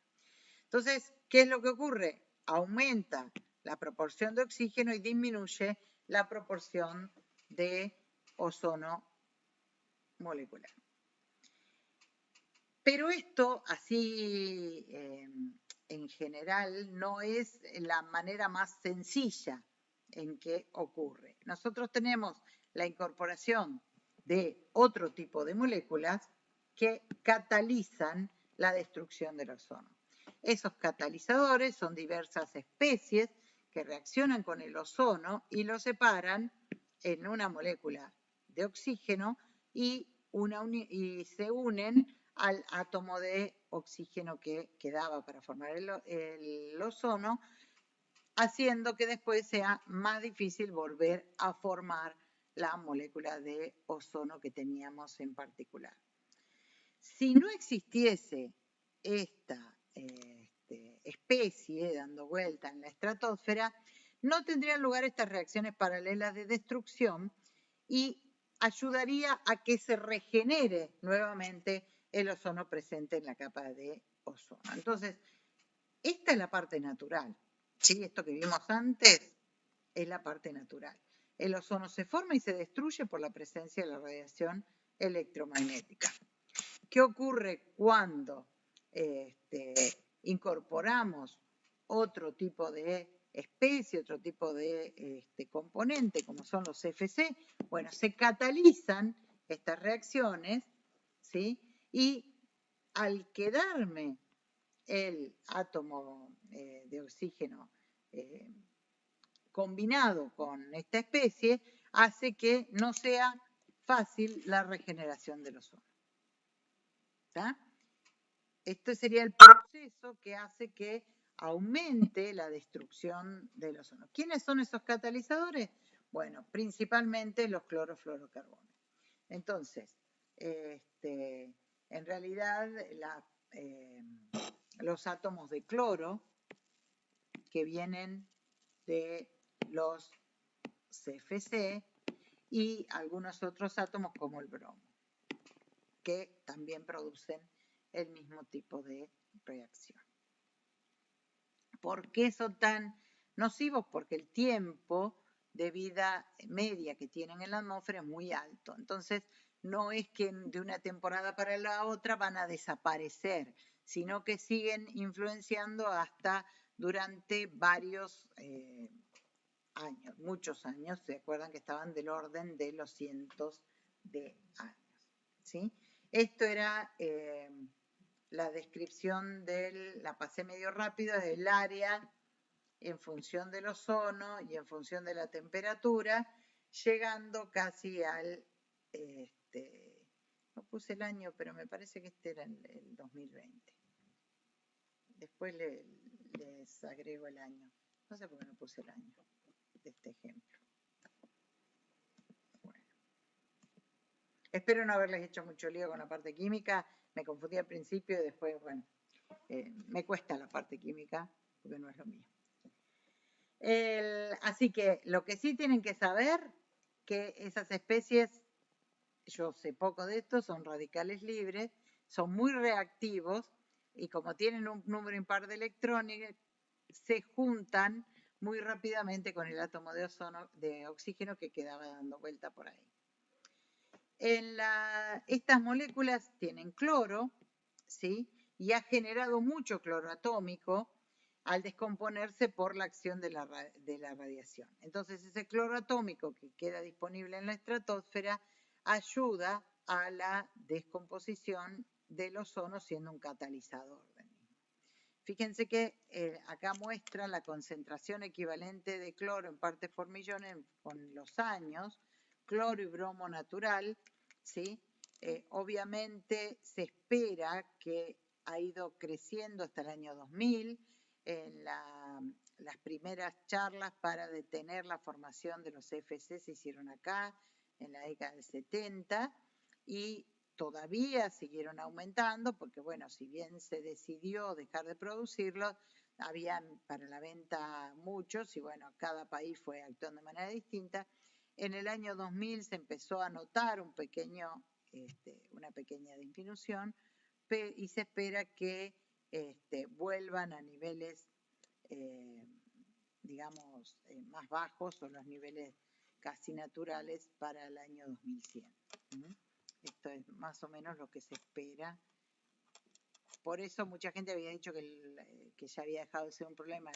Speaker 2: Entonces, ¿qué es lo que ocurre? Aumenta la proporción de oxígeno y disminuye la proporción de ozono molecular. Pero esto, así en general, no es la manera más sencilla en que ocurre. Nosotros tenemos la incorporación de otro tipo de moléculas que catalizan la destrucción del ozono. Esos catalizadores son diversas especies que reaccionan con el ozono y lo separan en una molécula de oxígeno y se unen al átomo de oxígeno que quedaba para formar el ozono, haciendo que después sea más difícil volver a formar la molécula de ozono que teníamos en particular. Si no existiese esta especie dando vuelta en la estratosfera, no tendrían lugar estas reacciones paralelas de destrucción y ayudaría a que se regenere nuevamente el ozono presente en la capa de ozono. Entonces, esta es la parte natural, ¿sí? Esto que vimos antes es la parte natural. El ozono se forma y se destruye por la presencia de la radiación electromagnética. ¿Qué ocurre cuando incorporamos otro tipo de especie, otro tipo de componente, como son los CFC? Bueno, se catalizan estas reacciones, ¿sí? Y al quedarme el átomo de oxígeno combinado con esta especie, hace que no sea fácil la regeneración del ozono. ¿Está? Este sería el proceso que hace que aumente la destrucción del ozono. ¿Quiénes son esos catalizadores? Bueno, principalmente los clorofluorocarbonos. Entonces, en realidad, los átomos de cloro que vienen de los CFC y algunos otros átomos como el bromo, que también producen el mismo tipo de reacción. ¿Por qué son tan nocivos? Porque el tiempo de vida media que tienen en la atmósfera es muy alto. Entonces, no es que de una temporada para la otra van a desaparecer, sino que siguen influenciando hasta durante varios años, muchos años. ¿Se acuerdan que estaban del orden de los cientos de años? ¿Sí? Esto era la descripción la pasé medio rápido, del área en función del ozono y en función de la temperatura, llegando casi al, no puse el año, pero me parece que este era el 2020. Después les agrego el año. No sé por qué no puse el año de este ejemplo. Bueno. Espero no haberles hecho mucho lío con la parte química. Me confundí al principio y después, bueno, me cuesta la parte química porque no es lo mío. Así que lo que sí tienen que saber, que esas especies, yo sé poco de esto, son radicales libres, son muy reactivos y como tienen un número impar de electrones, se juntan muy rápidamente con el átomo de oxígeno que quedaba dando vuelta por ahí. Estas moléculas tienen cloro, ¿sí? Y ha generado mucho cloro atómico al descomponerse por la acción de la radiación. Entonces, ese cloro atómico que queda disponible en la estratosfera ayuda a la descomposición del ozono siendo un catalizador del mismo. Fíjense que acá muestra la concentración equivalente de cloro en partes por millón con los años, cloro y bromo natural, ¿sí? Obviamente se espera que ha ido creciendo hasta el año 2000, en las primeras charlas para detener la formación de los CFC se hicieron acá en la década del 70 y todavía siguieron aumentando porque, bueno, si bien se decidió dejar de producirlos, habían para la venta muchos y bueno, cada país fue actuando de manera distinta. En el año 2000 se empezó a notar una pequeña disminución y se espera que vuelvan a niveles, digamos, más bajos o los niveles casi naturales para el año 2100. Esto es más o menos lo que se espera. Por eso mucha gente había dicho que ya había dejado de ser un problema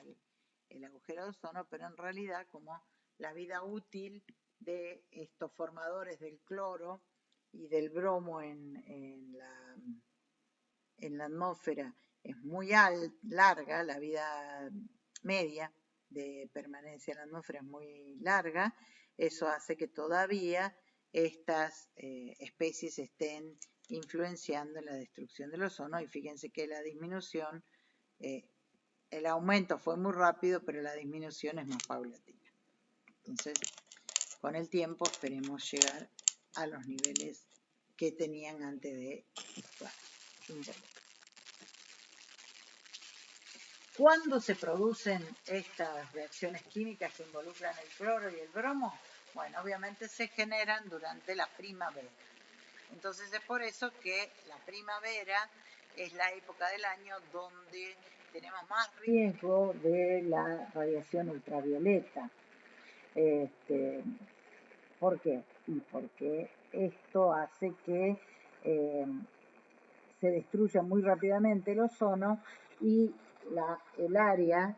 Speaker 2: el agujero de ozono, pero en realidad como la vida útil de estos formadores del cloro y del bromo en la atmósfera es muy larga, la vida media de permanencia en la atmósfera es muy larga, eso hace que todavía estas especies estén influenciando en la destrucción del ozono y fíjense que la disminución, el aumento fue muy rápido, pero la disminución es más paulatina. Entonces, con el tiempo esperemos llegar a los niveles que tenían antes de intervenir. ¿Cuándo se producen estas reacciones químicas que involucran el cloro y el bromo? Bueno, obviamente se generan durante la primavera. Entonces es por eso que la primavera es la época del año donde tenemos más riesgo de la radiación ultravioleta. ¿Por qué? Y porque esto hace que se destruya muy rápidamente el ozono y el área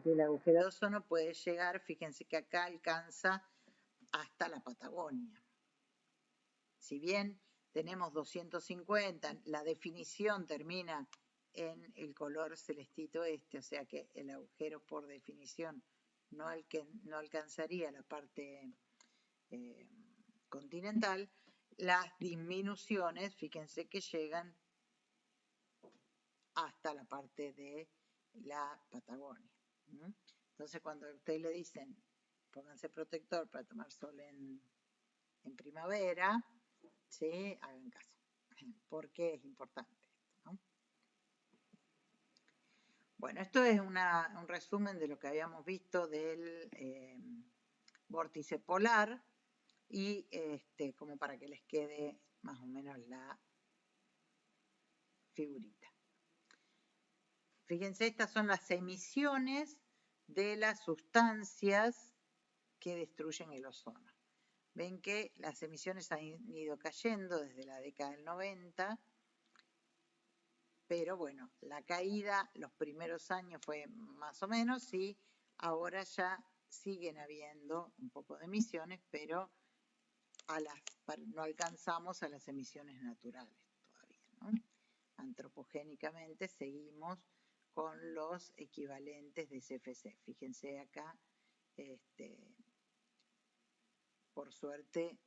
Speaker 2: del agujero de ozono puede llegar, fíjense que acá alcanza hasta la Patagonia. Si bien tenemos 250, la definición termina en el color celestito o sea que el agujero por definición no alcanzaría la parte continental, las disminuciones, fíjense que llegan hasta la parte de la Patagonia. Entonces cuando a ustedes le dicen pónganse protector para tomar sol en primavera, ¿sí? Hagan caso, porque es importante esto, ¿no? Bueno, esto es un resumen de lo que habíamos visto del vórtice polar y como para que les quede más o menos la figurita. Fíjense, estas son las emisiones de las sustancias que destruyen el ozono. Ven que las emisiones han ido cayendo desde la década del 90, pero bueno, la caída los primeros años fue más o menos y ahora ya siguen habiendo un poco de emisiones, pero no alcanzamos a las emisiones naturales todavía, ¿no? Antropogénicamente seguimos con los equivalentes de CFC. Fíjense acá, por suerte,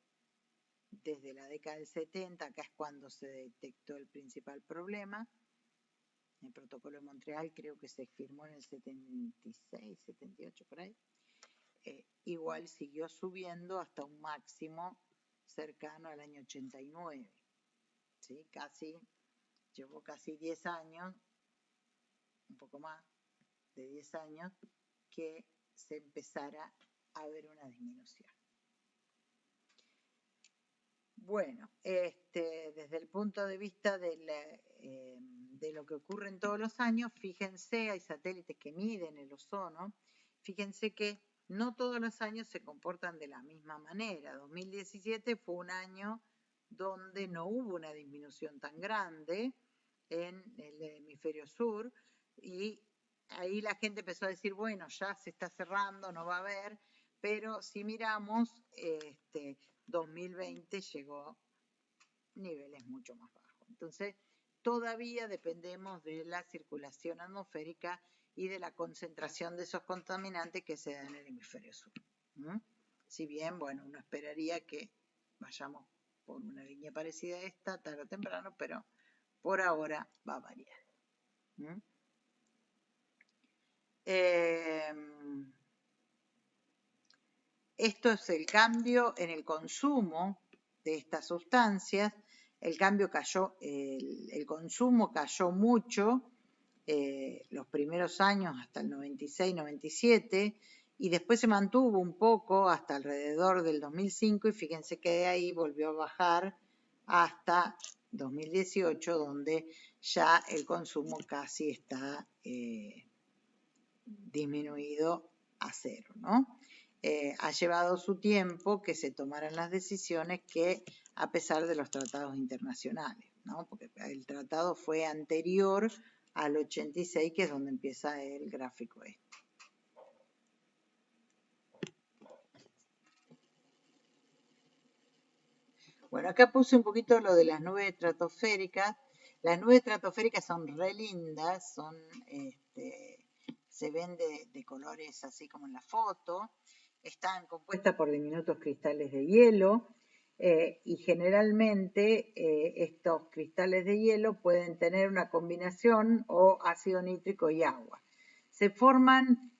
Speaker 2: desde la década del 70, acá es cuando se detectó el principal problema. El protocolo de Montreal creo que se firmó en el 76, 78, por ahí. Igual siguió subiendo hasta un máximo cercano al año 89. ¿Sí? Llevó casi 10 años, un poco más de 10 años, que se empezara a ver una disminución. Bueno, desde el punto de vista de lo que ocurre en todos los años, fíjense, hay satélites que miden el ozono, fíjense que no todos los años se comportan de la misma manera. 2017 fue un año donde no hubo una disminución tan grande en el hemisferio sur y ahí la gente empezó a decir, bueno, ya se está cerrando, no va a haber, pero si miramos, 2020 llegó a niveles mucho más bajos. Entonces, todavía dependemos de la circulación atmosférica y de la concentración de esos contaminantes que se dan en el hemisferio sur. Si bien, bueno, uno esperaría que vayamos por una línea parecida a esta, tarde o temprano, pero por ahora va a variar. Esto es el cambio en el consumo de estas sustancias. El consumo cayó mucho los primeros años hasta el 96-97 y después se mantuvo un poco hasta alrededor del 2005 y fíjense que de ahí volvió a bajar hasta 2018 donde ya el consumo casi está disminuido a cero, ¿no? Ha llevado su tiempo que se tomaran las decisiones que a pesar de los tratados internacionales, ¿no? Porque el tratado fue anterior al 86, que es donde empieza el gráfico este. Bueno, acá puse un poquito lo de las nubes estratosféricas. Las nubes estratosféricas son re lindas, son, se ven de colores así como en la foto. Están compuestas por diminutos cristales de hielo y generalmente estos cristales de hielo pueden tener una combinación o ácido nítrico y agua. Se forman,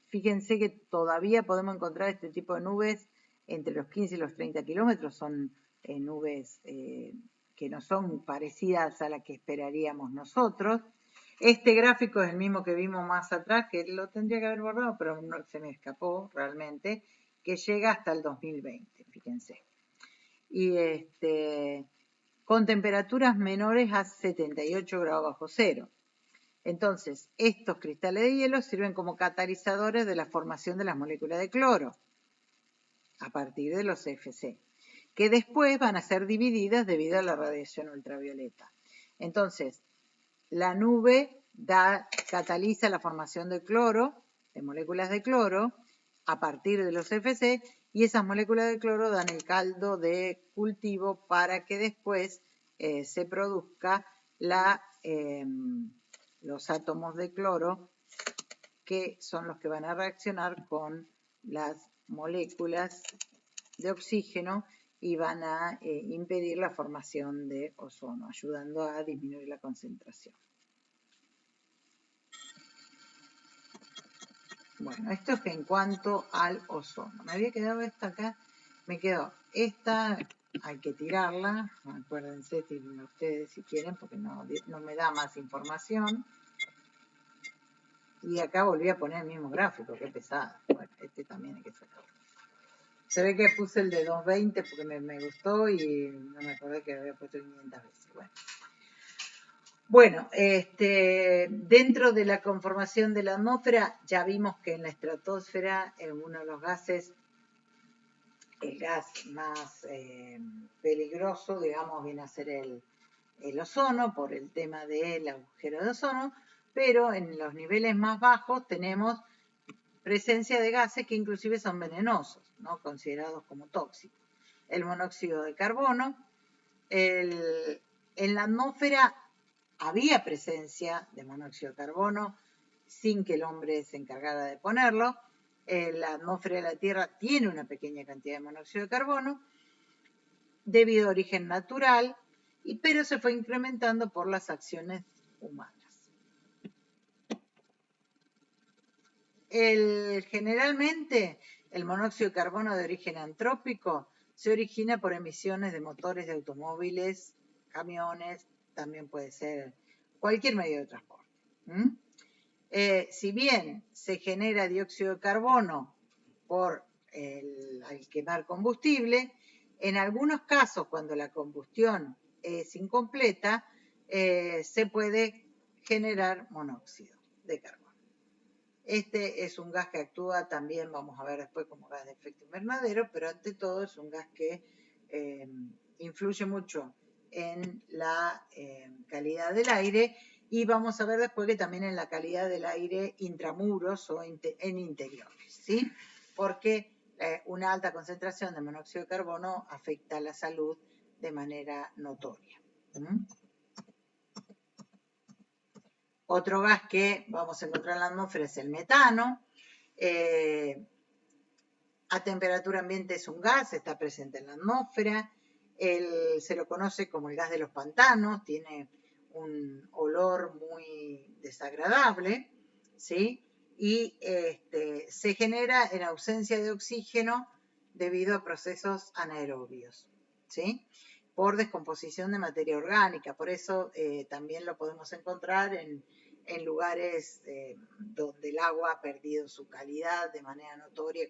Speaker 2: fíjense que todavía podemos encontrar este tipo de nubes entre los 15 y los 30 kilómetros, son nubes que no son parecidas a las que esperaríamos nosotros. Este gráfico es el mismo que vimos más atrás, que lo tendría que haber borrado, pero no, se me escapó realmente, que llega hasta el 2020, fíjense. Y con temperaturas menores a 78 grados bajo cero. Entonces, estos cristales de hielo sirven como catalizadores de la formación de las moléculas de cloro a partir de los CFC, que después van a ser divididas debido a la radiación ultravioleta. Entonces, la nube cataliza la formación de cloro, de moléculas de cloro, a partir de los CFC, y esas moléculas de cloro dan el caldo de cultivo para que después se produzca los átomos de cloro, que son los que van a reaccionar con las moléculas de oxígeno y van a impedir la formación de ozono, ayudando a disminuir la concentración. Bueno, esto es en cuanto al ozono. Me había quedado esta acá, me quedó esta, hay que tirarla, acuérdense, tírenla ustedes si quieren, porque no me da más información. Y acá volví a poner el mismo gráfico, qué pesado. Bueno, este también hay que sacarlo. Se ve que puse el de 220 porque me gustó y no me acordé que había puesto 500 veces. Bueno, dentro de la conformación de la atmósfera, ya vimos que en la estratosfera, uno de los gases, el gas más peligroso, digamos, viene a ser el ozono, por el tema del agujero de ozono, pero en los niveles más bajos tenemos presencia de gases que inclusive son venenosos, ¿no? Considerados como tóxicos. El monóxido de carbono, en la atmósfera había presencia de monóxido de carbono sin que el hombre se encargara de ponerlo. La atmósfera de la Tierra tiene una pequeña cantidad de monóxido de carbono debido a origen natural, pero se fue incrementando por las acciones humanas. Generalmente el monóxido de carbono de origen antrópico se origina por emisiones de motores de automóviles, camiones, también puede ser cualquier medio de transporte. Si bien se genera dióxido de carbono al quemar combustible, en algunos casos cuando la combustión es incompleta, se puede generar monóxido de carbono. Este es un gas que actúa también, vamos a ver después, como gas de efecto invernadero, pero ante todo es un gas que influye mucho en la calidad del aire y vamos a ver después que también en la calidad del aire intramuros o en interiores, ¿sí? Porque una alta concentración de monóxido de carbono afecta a la salud de manera notoria. Otro gas que vamos a encontrar en la atmósfera es el metano. A temperatura ambiente es un gas, está presente en la atmósfera. Se lo conoce como el gas de los pantanos, tiene un olor muy desagradable, ¿sí? Y se genera en ausencia de oxígeno debido a procesos anaerobios, ¿sí? Por descomposición de materia orgánica. Por eso también lo podemos encontrar en en lugares donde el agua ha perdido su calidad de manera notoria,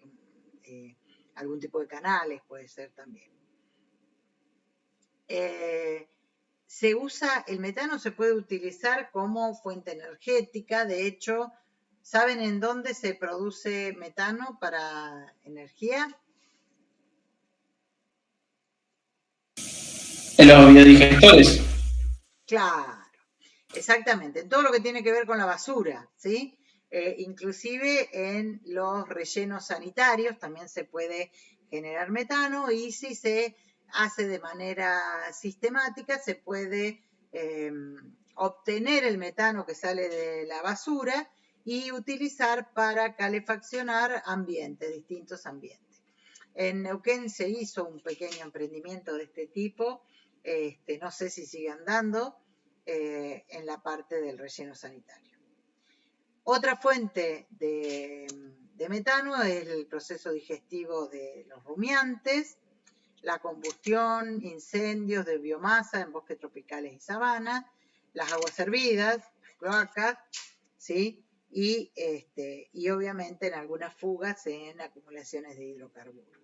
Speaker 2: algún tipo de canales puede ser también. El metano se puede utilizar como fuente energética. De hecho, ¿saben en dónde se produce metano para energía?
Speaker 6: En los biodigestores.
Speaker 2: Claro, exactamente. En todo lo que tiene que ver con la basura, ¿sí? Inclusive en los rellenos sanitarios también se puede generar metano, y si se hace de manera sistemática se puede obtener el metano que sale de la basura y utilizar para calefaccionar ambientes, distintos ambientes. En Neuquén se hizo un pequeño emprendimiento de este tipo, no sé si sigue andando, en la parte del relleno sanitario. Otra fuente de metano es el proceso digestivo de los rumiantes, la combustión, incendios de biomasa en bosques tropicales y sabanas, las aguas hervidas, las cloacas, ¿sí? Y obviamente en algunas fugas en acumulaciones de hidrocarburos.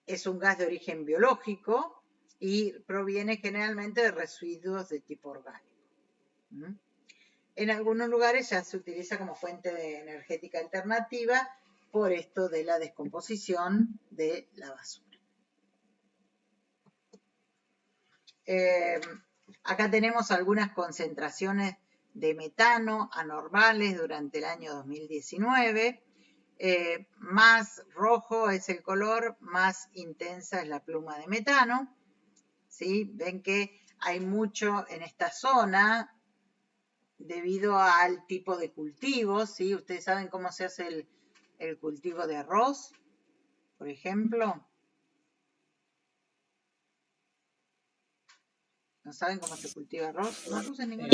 Speaker 2: Es un gas de origen biológico y proviene generalmente de residuos de tipo orgánico. En algunos lugares ya se utiliza como fuente energética alternativa por esto de la descomposición de la basura. Acá tenemos algunas concentraciones de metano anormales durante el año 2019. Más rojo es el color, más intensa es la pluma de metano, ¿sí? Ven que hay mucho en esta zona debido al tipo de cultivo, ¿sí? Ustedes saben cómo se hace el cultivo de arroz, por ejemplo. ¿No saben cómo se cultiva arroz? No usan ninguna.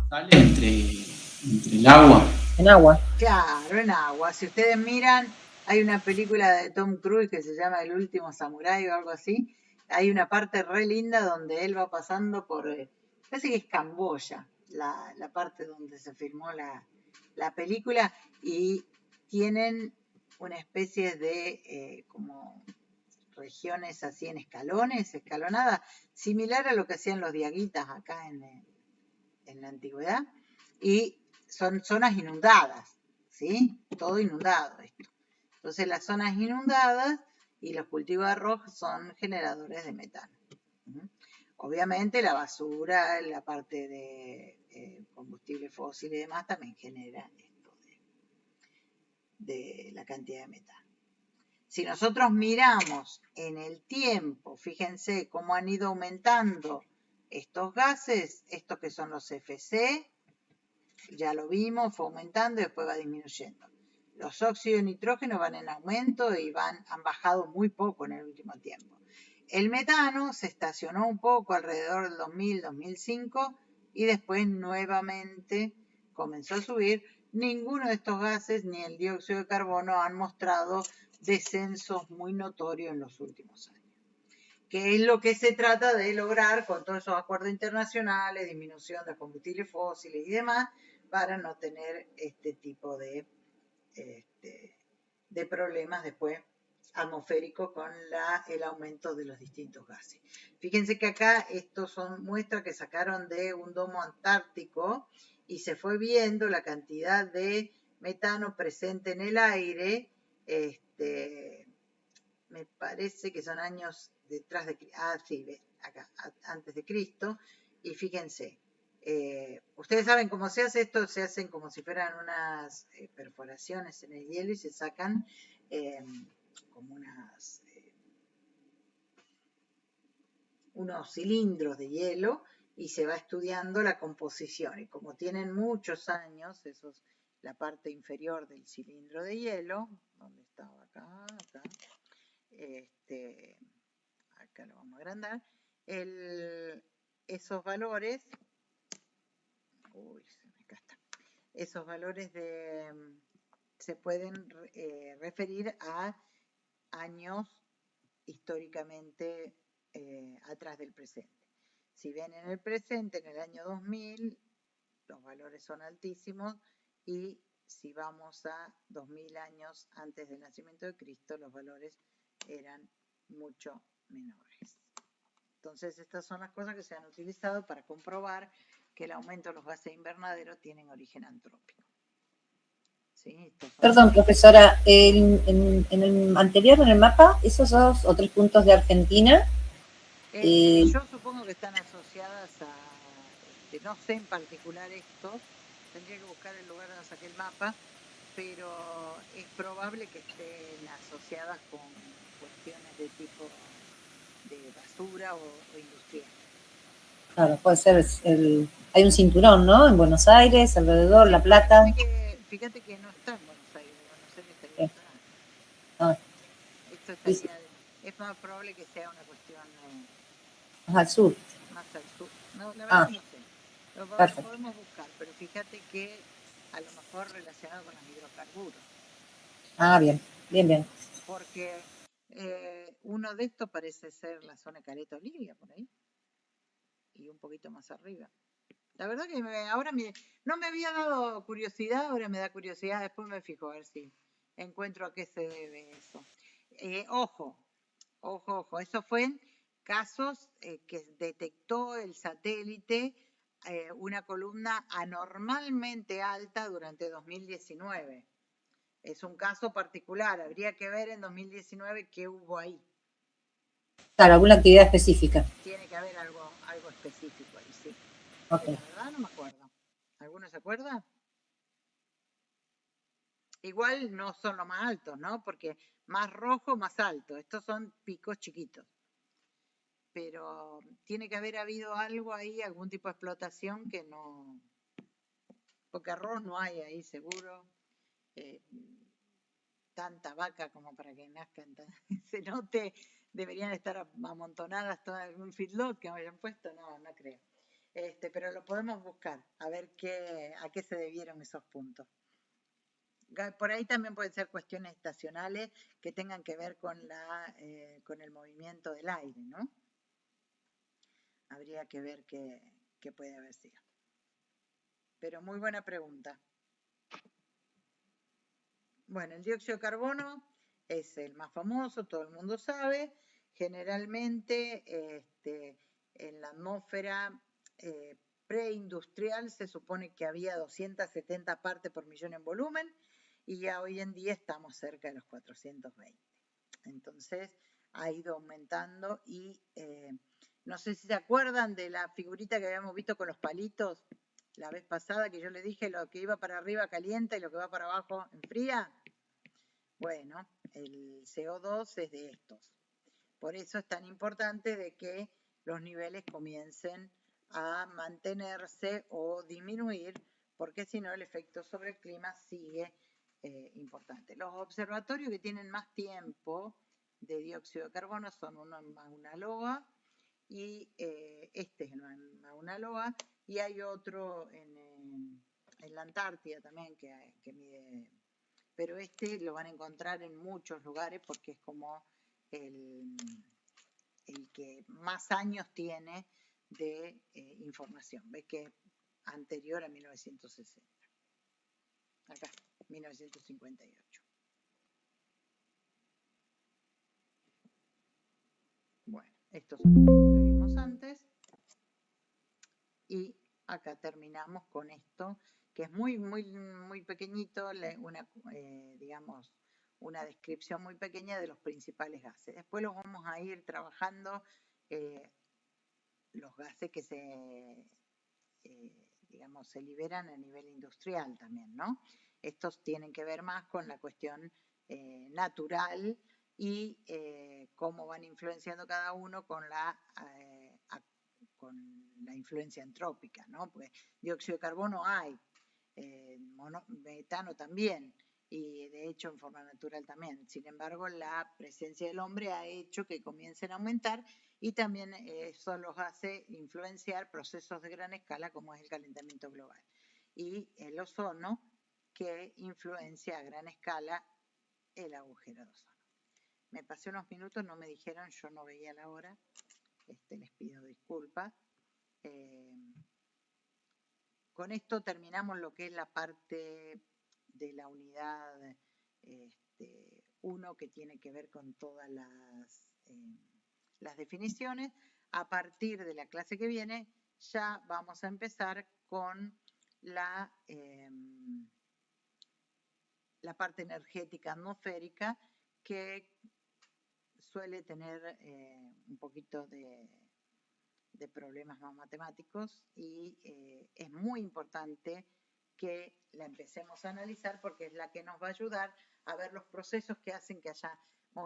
Speaker 6: Sale entre el agua.
Speaker 4: En agua.
Speaker 2: Claro, en agua. Si ustedes miran, hay una película de Tom Cruise que se llama El último samurái o algo así. Hay una parte re linda donde él va pasando por, parece que es Camboya, la parte donde se filmó la película, y tienen una especie de como regiones así en escalones, escalonadas, similar a lo que hacían los diaguitas acá en la antigüedad, y son zonas inundadas, ¿sí? Todo inundado esto. Entonces las zonas inundadas y los cultivos de arroz son generadores de metano. Obviamente la basura, la parte de combustible fósil y demás también genera esto de la cantidad de metano. Si nosotros miramos en el tiempo, fíjense cómo han ido aumentando estos gases, estos que son los FC, ya lo vimos, fue aumentando y después va disminuyendo. Los óxidos de nitrógeno van en aumento y han bajado muy poco en el último tiempo. El metano se estacionó un poco alrededor del 2000-2005 y después nuevamente comenzó a subir. Ninguno de estos gases, ni el dióxido de carbono, han mostrado descensos muy notorios en los últimos años. Que es lo que se trata de lograr con todos esos acuerdos internacionales, disminución de combustibles fósiles y demás, para no tener este tipo de problemas después atmosféricos con el aumento de los distintos gases. Fíjense que acá estos son muestras que sacaron de un domo antártico y se fue viendo la cantidad de metano presente en el aire, me parece que son años detrás de, acá, antes de Cristo, y fíjense, ustedes saben cómo se hace esto, se hacen como si fueran unas perforaciones en el hielo y se sacan como unos cilindros de hielo y se va estudiando la composición, y como tienen muchos años, eso es la parte inferior del cilindro de hielo, ¿dónde estaba? Acá. Acá lo vamos a agrandar, esos valores, esos valores se pueden referir a años históricamente atrás del presente. Si ven en el presente, en el año 2000, los valores son altísimos, y si vamos a 2000 años antes del nacimiento de Cristo, los valores eran mucho menores. Entonces, estas son las cosas que se han utilizado para comprobar que el aumento de los gases invernaderos tienen origen antrópico. ¿Sí?
Speaker 4: Perdón, profesora, en el anterior, en el mapa, esos 2 o 3 puntos de Argentina.
Speaker 2: Yo supongo que están asociadas a, no sé en particular estos, tendría que buscar el lugar donde saqué el mapa, pero es probable que estén asociadas con cuestiones de tipo de basura o industrial.
Speaker 4: Claro, puede ser, hay un cinturón, ¿no? En Buenos Aires, alrededor, La Plata.
Speaker 2: Fíjate que no está en Buenos Aires estaría esto estaría, es más probable que sea una cuestión
Speaker 4: más al sur.
Speaker 2: Más al sur. No, la verdad que no sé. Lo podemos buscar, pero fíjate que a lo mejor relacionado con los hidrocarburos.
Speaker 4: Bien.
Speaker 2: Porque uno de estos parece ser la zona Caleta Olivia, por ahí. Y un poquito más arriba. La verdad que ahora no me había dado curiosidad, ahora me da curiosidad, después me fijo a ver si encuentro a qué se debe eso. Ojo, eso fue en casos que detectó el satélite una columna anormalmente alta durante 2019. Es un caso particular, habría que ver en 2019 qué hubo ahí.
Speaker 4: Claro, alguna actividad específica.
Speaker 2: Tiene que haber algo específico ahí, sí.
Speaker 4: Okay.
Speaker 2: La verdad no me acuerdo. ¿Alguno se acuerda? Igual no son los más altos, ¿no? Porque más rojo, más alto. Estos son picos chiquitos. Pero tiene que haber habido algo ahí, algún tipo de explotación que no... Porque arroz no hay ahí, seguro. Tanta vaca como para que nazcan se note, deberían estar amontonadas todas en un feedlot que me hayan puesto, no creo. Pero lo podemos buscar, a ver a qué se debieron esos puntos. Por ahí también pueden ser cuestiones estacionales que tengan que ver con el movimiento del aire, ¿no? Habría que ver qué puede haber sido. Pero muy buena pregunta. Bueno, el dióxido de carbono es el más famoso, todo el mundo sabe. Generalmente en la atmósfera preindustrial se supone que había 270 partes por millón en volumen, y ya hoy en día estamos cerca de los 420. Entonces ha ido aumentando, y no sé si se acuerdan de la figurita que habíamos visto con los palitos la vez pasada, que yo les dije lo que iba para arriba calienta y lo que va para abajo enfría. Bueno, el CO2 es de estos. Por eso es tan importante de que los niveles comiencen a mantenerse o disminuir, porque si no el efecto sobre el clima sigue importante. Los observatorios que tienen más tiempo de dióxido de carbono son uno en Mauna Loa, y este es en Mauna Loa, y hay otro en la Antártida también que mide, pero lo van a encontrar en muchos lugares porque es como el que más años tiene de información. Ves que es anterior a 1960. Acá, 1958. Bueno, estos son los mismos que vimos antes. Y acá terminamos con esto, que es muy, muy, muy pequeñito, digamos, una descripción muy pequeña de los principales gases. Después los vamos a ir trabajando, los gases que se liberan a nivel industrial también, ¿no? Estos tienen que ver más con la cuestión natural y cómo van influenciando cada uno con la influencia antrópica, ¿no? Pues dióxido de carbono hay, metano también, y de hecho en forma natural también. Sin embargo, la presencia del hombre ha hecho que comiencen a aumentar, y también eso los hace influenciar procesos de gran escala como es el calentamiento global. Y el ozono, que influencia a gran escala el agujero de ozono. Me pasé unos minutos, no me dijeron, yo no veía la hora, les pido disculpas. Con esto terminamos lo que es la parte de la unidad 1, que tiene que ver con todas las definiciones. A partir de la clase que viene ya vamos a empezar con la parte energética atmosférica, que suele tener un poquito de problemas más matemáticos, y es muy importante que la empecemos a analizar porque es la que nos va a ayudar a ver los procesos que hacen que haya